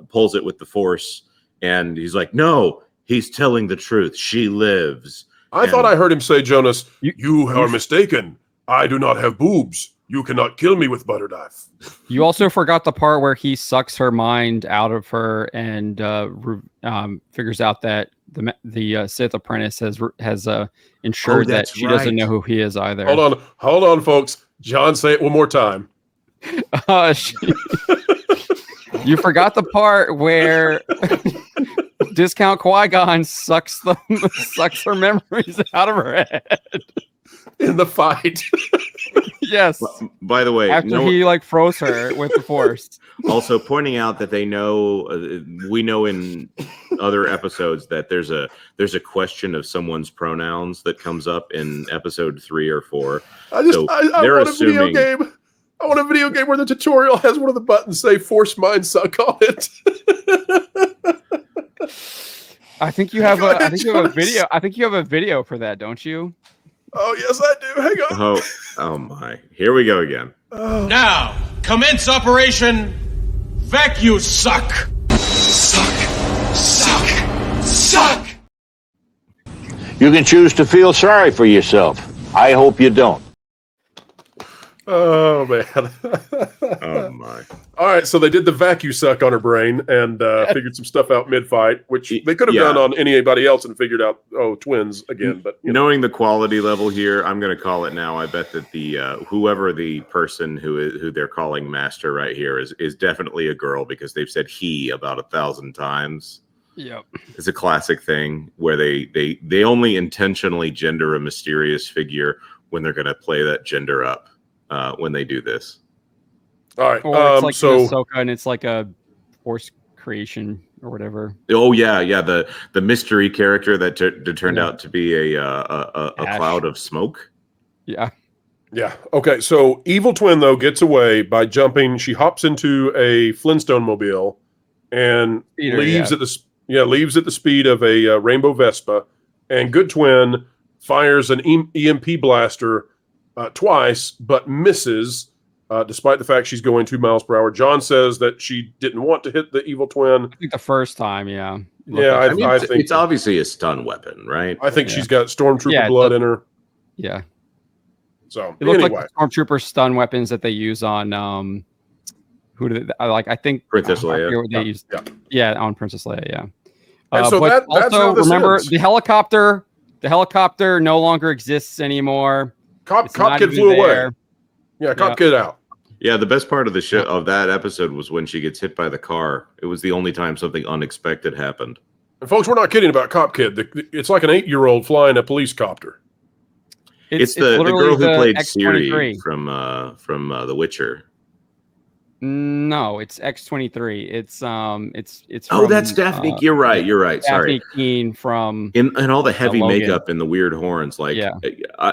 pulls it with the Force, and he's like, no, he's telling the truth. She lives. I thought I heard him say, Jonas, you are mistaken. I do not have boobs. You cannot kill me with butter knife. You also forgot the part where he sucks her mind out of her and figures out that the Sith apprentice has ensured that she doesn't know who he is either. Hold on, folks. John, say it one more time. You forgot the part where Discount Qui-Gon sucks her memories out of her head. In the fight. Yes. By the way, after he froze her with the Force. Also pointing out that they know, we know in other episodes that there's a question of someone's pronouns that comes up in episode 3 or 4. I want a video game. I want a video game where the tutorial has one of the buttons say "Force Mind Suck" on it. I think you have a video. I think you have a video for that, don't you? Oh, yes, I do. Hang on. Oh my. Here we go again. Now, commence Operation Vacuum Suck. Suck. Suck. Suck. You can choose to feel sorry for yourself. I hope you don't. Oh, man. Oh, my. All right, so they did the vacuum suck on her brain and figured some stuff out mid-fight, which they could have done on anybody else and figured out, twins again. But knowing the quality level here, I'm going to call it now. I bet that the whoever the person who they're calling master right here is definitely a girl, because they've said he about 1,000 times. Yep. It's a classic thing where they only intentionally gender a mysterious figure when they're going to play that gender up. When they do this. All right. Or it's like Ahsoka, and it's like a Force creation or whatever. Oh yeah. The mystery character that turned out to be a cloud of smoke. Yeah. Yeah. Okay. So Evil Twin though gets away by jumping. She hops into a Flintstone mobile and leaves at the speed of a Rainbow Vespa. And Good Twin fires an EMP blaster twice, but misses, despite the fact she's going 2 miles per hour. John says that she didn't want to hit the Evil Twin. I think the first time, yeah. Yeah, I think it's obviously a stun weapon, right? I think she's got Stormtrooper blood in her. Yeah. So it looks like the Stormtrooper stun weapons that they use on who do they, I think Princess Leia. They used, on Princess Leia, yeah. And so but that's also how this remember ends. the helicopter no longer exists anymore. Cop Kid flew away. Yeah, Cop Kid out. Yeah, the best part of the show of that episode was when she gets hit by the car. It was the only time something unexpected happened. And folks, we're not kidding about Cop Kid. It's like an 8-year-old flying a police copter. It's the girl who played Ciri from The Witcher. No, it's X-23. It's Oh, that's Daphne. You're right. You're right. Sorry. Daphne Keane from and all the heavy Logan. makeup and the weird horns. Like, yeah.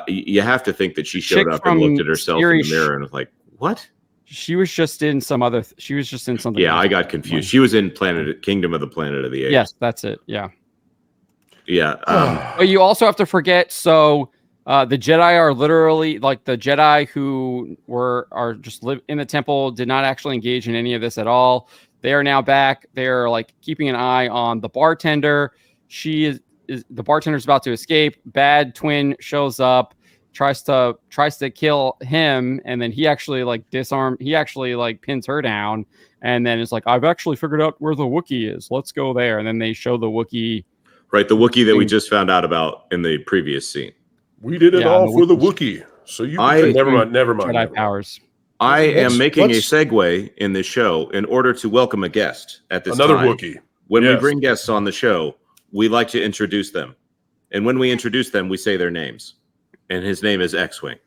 You have to think that she showed up and looked at herself in the mirror and was like, "What?" She was just in some other. She was just in something. Yeah, I got confused. She was in Kingdom of the Planet of the Apes. Yes, that's it. Yeah. Yeah. But you also have to forget. So the Jedi are literally like the Jedi who are just live in the temple, did not actually engage in any of this at all. They are now back. They're like keeping an eye on the bartender. The bartender's about to escape. Bad twin shows up, tries to kill him, and then he actually pins her down, and then it's like, I've actually figured out where the Wookiee is. Let's go there. And then they show the Wookiee. Right, the Wookiee that we just found out about in the previous scene. We did it all for the Wookiee. So never mind. Jedi powers. I am making a segue in this show in order to welcome a guest at this time. Another Wookiee. When we bring guests on the show, we like to introduce them. And when we introduce them, we say their names. And his name is X-Wing.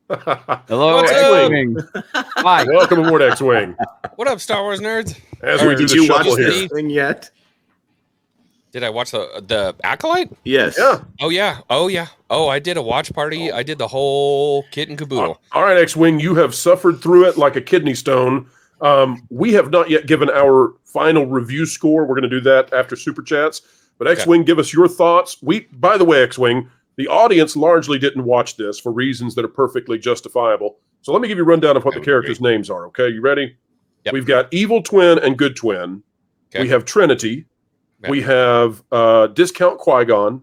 Hello, X-Wing. Hi. Welcome aboard, X-Wing. What up, Star Wars nerds? Did you watch this thing yet? Did I watch the Acolyte? Yes. Yeah. Oh, yeah. Oh, I did a watch party. I did the whole kit and caboodle. All right, X-Wing, you have suffered through it like a kidney stone. We have not yet given our final review score. We're going to do that after Super Chats. But X-Wing, give us your thoughts. By the way, X-Wing, the audience largely didn't watch this for reasons that are perfectly justifiable. So let me give you a rundown of what the characters' names are, okay? You ready? Yep. We've got Evil Twin and Good Twin. Okay. We have Trinity. Okay. We have Discount Qui-Gon.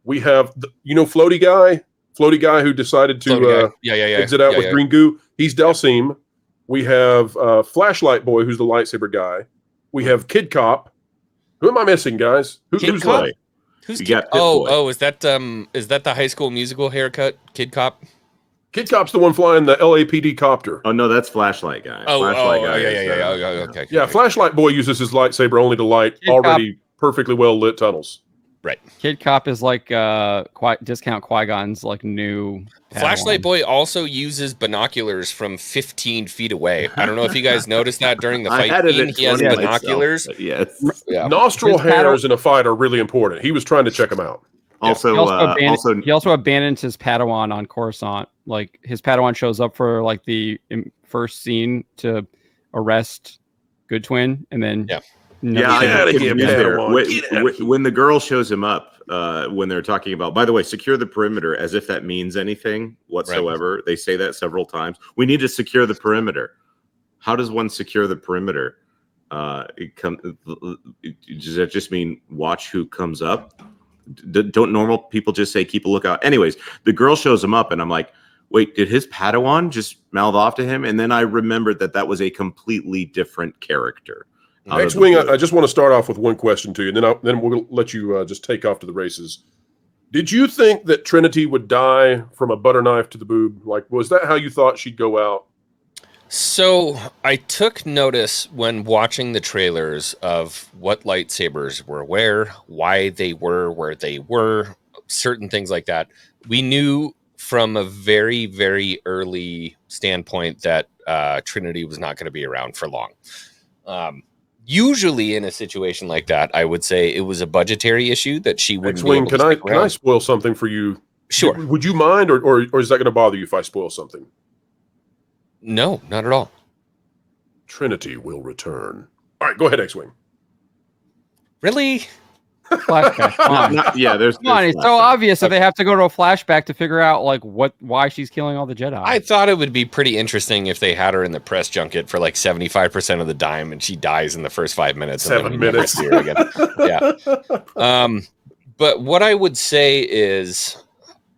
We have, Floaty Guy who decided to exit out with green goo. He's Dalsim. We have Flashlight Boy, who's the lightsaber guy. We have Kid Cop. Who am I missing, guys? Who's Cop? left? Who's Kid? Is that the High School Musical haircut, Kid Cop? Kid Cop's the one flying the LAPD copter. Oh no, that's Flashlight Guy. Okay. Yeah, Flashlight Boy uses his lightsaber only to light already perfectly well lit tunnels. Right. Kid Cop is like Discount Qui-Gon's like new Flashlight Boy also uses binoculars from 15 feet away. I don't know if you guys noticed that during the fight scene. He has binoculars. Yes. Yeah. Nostril hairs in a fight are really important. He was trying to check them out. Also, he also abandoned his Padawan on Coruscant. Like his Padawan shows up for like the first scene to arrest Good Twin, and then when the girl shows him up, when they're talking about, by the way, secure the perimeter, as if that means anything whatsoever. Right. They say that several times. We need to secure the perimeter. How does one secure the perimeter? Does that just mean watch who comes up? Don't normal people just say keep a lookout? Anyways, the girl shows him up, and I'm like, wait, did his Padawan just mouth off to him? And then I remembered that was a completely different character. X-Wing, I just want to start off with one question to you, and then we'll let you just take off to the races. Did you think that Trinity would die from a butter knife to the boob? Like, was that how you thought she'd go out? So I took notice when watching the trailers of what lightsabers were why they were where they were, certain things like that. We knew from a very, very early standpoint that Trinity was not going to be around for long. Usually in a situation like that, I would say it was a budgetary issue that she wouldn't be able to stick around. Can I spoil something for you? Sure. Would you mind, or is that going to bother you if I spoil something? No, not at all. Trinity will return. All right, go ahead, X-Wing. Really? Flashback. Come on. There's it's so obvious that they have to go to a flashback to figure out like why she's killing all the Jedi. I thought it would be pretty interesting if they had her in the press junket for like 75% of the time, and she dies in the first 5 minutes. 7 minutes. Never see her again. But what I would say is,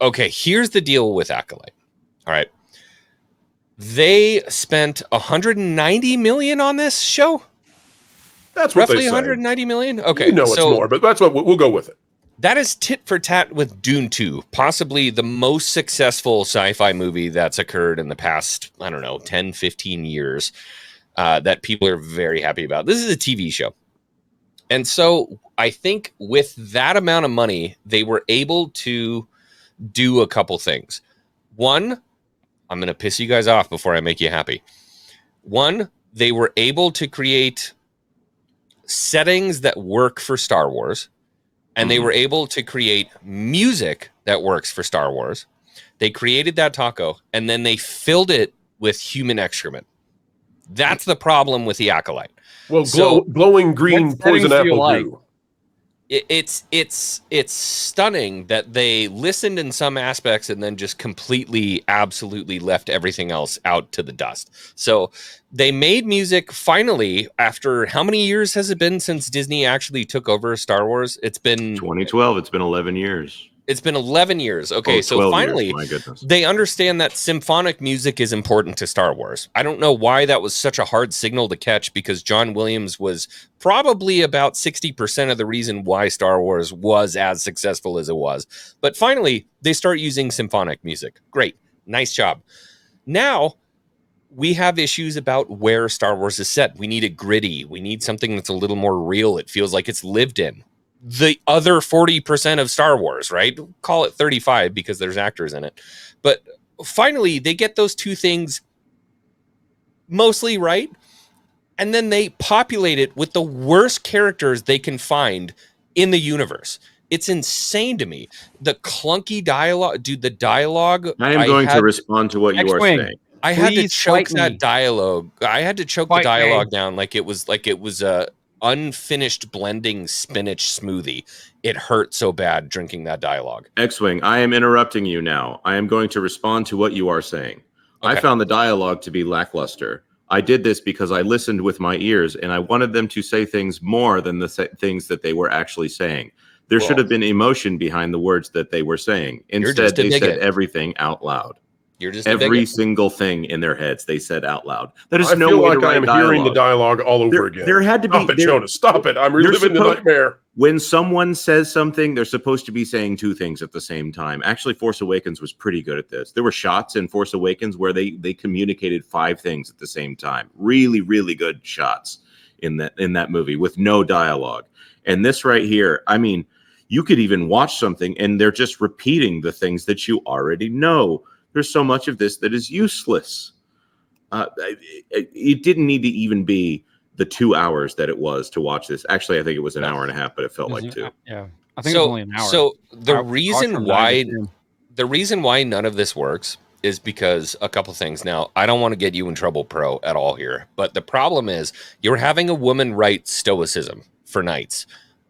okay, here's the deal with Acolyte. All right. They spent $190 million on this show. That's what roughly they say. $190 million. Okay, it's more, but that's what we'll go with it. That is tit for tat with Dune 2, possibly the most successful sci-fi movie that's occurred in the past, 10, 15 years, that people are very happy about. This is a TV show. And so I think with that amount of money, they were able to do a couple things. One, I'm going to piss you guys off before I make you happy. One, they were able to create settings that work for Star Wars, and they were able to create music that works for Star Wars. They created that taco, and then they filled it with human excrement. That's the problem with the Acolyte. Well, glowing green poison apple goo. It's stunning that they listened in some aspects and then just completely, absolutely left everything else out to the dust. So they made music finally after how many years has it been since Disney actually took over Star Wars? It's been 2012. It's been 11 years. It's been 11 years. Okay, so finally, my goodness, they understand that symphonic music is important to Star Wars. I don't know why that was such a hard signal to catch, because John Williams was probably about 60% of the reason why Star Wars was as successful as it was. But finally, they start using symphonic music. Great. Nice job. Now, we have issues about where Star Wars is set. We need it gritty. We need something that's a little more real. It feels like it's lived in. The other 40% of Star Wars, right? Call it 35 because there's actors in it. But finally, they get those two things mostly right. And then they populate it with the worst characters they can find in the universe. It's insane to me. The clunky dialogue, dude, the dialogue. I am going to respond to what you are saying. I had to choke that dialogue. I had to choke the dialogue down like it was a unfinished blending spinach smoothie. It hurt so bad drinking that dialogue. X-Wing, I am interrupting you now. I am going to respond to what you are saying. Okay. I found the dialogue to be lackluster. I did this because I listened with my ears and I wanted them to say things more than the things that they were actually saying. There should have been emotion behind the words that they were saying. Instead, they said everything out loud. You're just every single thing in their heads they said out loud. That is no feel way like to write I am dialogue. hearing the dialogue all over again. There had to be. Stop it, Jonas. Stop it. I'm reliving the nightmare. When someone says something, they're supposed to be saying two things at the same time. Actually, Force Awakens was pretty good at this. There were shots in Force Awakens where they communicated 5 things at the same time. Really, really good shots in that movie with no dialogue. And this right here, I mean, you could even watch something and they're just repeating the things that you already know. There's so much of this that is useless. It didn't need to even be the 2 hours that it was to watch this. Actually, I think it was an hour and a half, but it felt like 2. Yeah, I think it was only an hour. So the reason why none of this works is because a couple things. Now, I don't want to get you in trouble, Pro, at all here, but the problem is you're having a woman write stoicism for knights.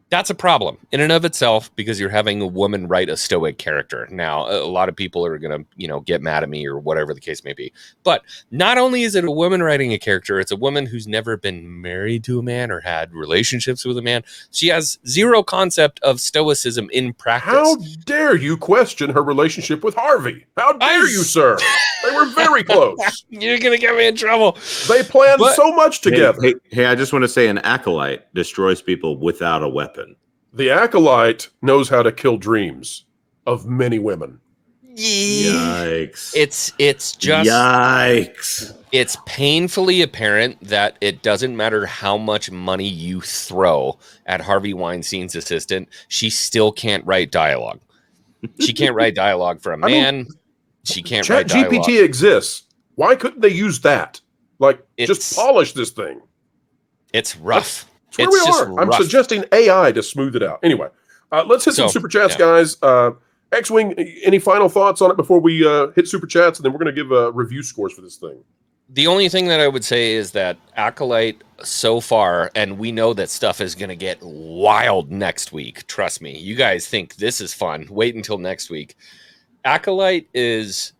That's a problem in and of itself because you're having a woman write a stoic character. Now, a lot of people are going to, get mad at me or whatever the case may be. But not only is it a woman writing a character, it's a woman who's never been married to a man or had relationships with a man. She has zero concept of stoicism in practice. How dare you question her relationship with Harvey? How dare you, sir? They were very close. You're going to get me in trouble. They planned so much together. Hey, I just want to say an acolyte destroys people without a weapon. The Acolyte knows how to kill dreams of many women. Yikes. It's just yikes. It's painfully apparent that it doesn't matter how much money you throw at Harvey Weinstein's assistant, she still can't write dialogue. She can't write dialogue for a man. She can't write dialogue. ChatGPT exists. Why couldn't they use that? Just polish this thing. It's rough. It's where we are. I'm suggesting AI to smooth it out. Anyway, let's hit some super chats, guys. X-Wing, any final thoughts on it before we hit super chats? And then we're going to give review scores for this thing. The only thing that I would say is that Acolyte so far, and we know that stuff is going to get wild next week. Trust me. You guys think this is fun. Wait until next week. Acolyte is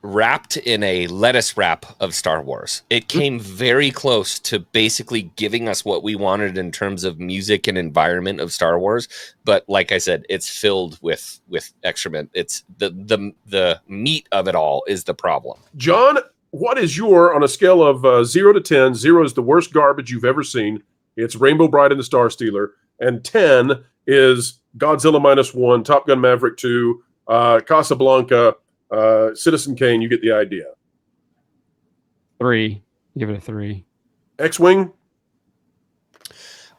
wrapped in a lettuce wrap of Star Wars. It came very close to basically giving us what we wanted in terms of music and environment of Star Wars. But like I said, it's filled with excrement. It's the meat of it all is the problem. John, what is on a scale of 0 to 10? 0 is the worst garbage you've ever seen. It's Rainbow Bride and the Star Stealer. And 10 is Godzilla -1, Top Gun Maverick 2, Casablanca, Citizen Kane. You get the idea. 3. Give it a 3. X-Wing?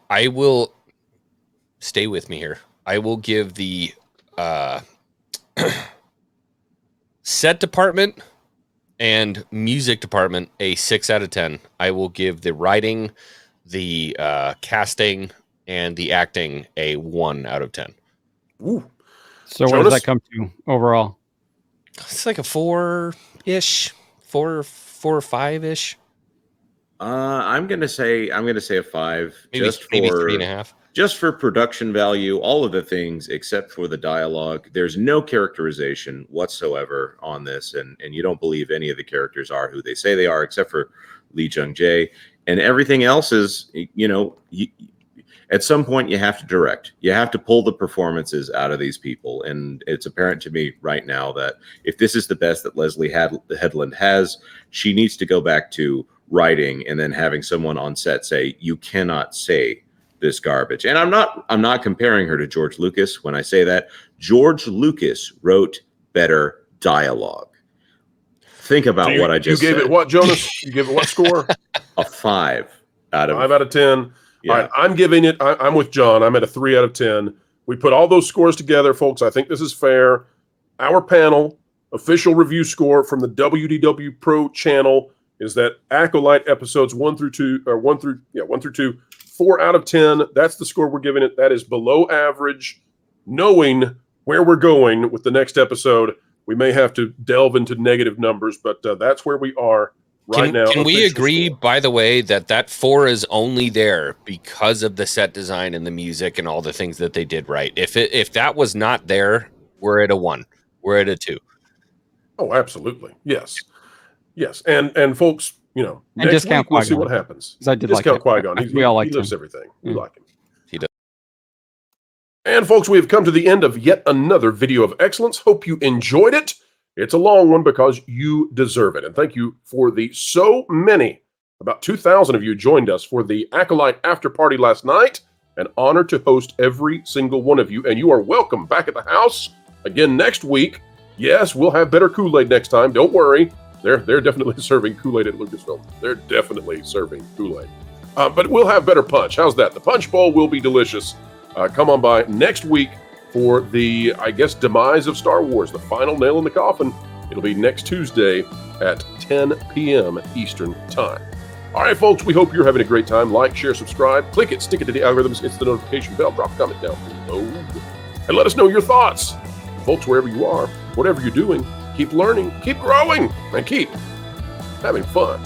I will stay with me here. I will give the set department and music department a 6 out of 10. I will give the writing, the casting, and the acting a 1 out of 10. Ooh. So what does that come to overall? It's like a 4-ish, 4 or 5-ish. I'm gonna say a 5. Maybe 3.5. Just for production value, all of the things except for the dialogue. There's no characterization whatsoever on this, and you don't believe any of the characters are who they say they are, except for Lee Jung-jae. And everything else is, at some point you have to direct. You have to pull the performances out of these people. And it's apparent to me right now that if this is the best that Leslye Headland has, she needs to go back to writing and then having someone on set say, you cannot say this garbage. And I'm not comparing her to George Lucas when I say that. George Lucas wrote better dialogue. Think about what I just said. You gave it what, Jonas? You gave it what score? A 5 out of 5 out of 10. Yeah. All right, I'm giving it. I'm with John. I'm at a 3 out of 10. We put all those scores together, folks. I think this is fair. Our panel official review score from the WDW Pro Channel is that Acolyte episodes 1 through 2, 4 out of 10. That's the score we're giving it. That is below average. Knowing where we're going with the next episode, we may have to delve into negative numbers, but that's where we are right now. Can we agree, by the way, that 4 is only there because of the set design and the music and all the things that they did right? If that was not there, we're at a 1. We're at a 2. Oh, absolutely. Yes. And folks, and next discount week we'll see Qui-Gon. what happens. I did discount like Qui-Gon. we all like he lives him. everything. We Yeah. like him. He does. And folks, we have come to the end of yet another video of excellence. Hope you enjoyed it. It's a long one because you deserve it. And thank you for the so many, about 2,000 of you joined us for the Acolyte after party last night. An honor to host every single one of you. And you are welcome back at the house again next week. Yes, we'll have better Kool-Aid next time. Don't worry. They're definitely serving Kool-Aid at Lucasfilm. They're definitely serving Kool-Aid. But we'll have better punch. How's that? The Punch Bowl will be delicious. Come on by next week for the, I guess, demise of Star Wars, the final nail in the coffin. It'll be next Tuesday at 10 p.m. Eastern Time. All right, folks, we hope you're having a great time. Like, share, subscribe. Click it, stick it to the algorithms, hit the notification bell, drop a comment down below, and let us know your thoughts. Folks, wherever you are, whatever you're doing, keep learning, keep growing, and keep having fun.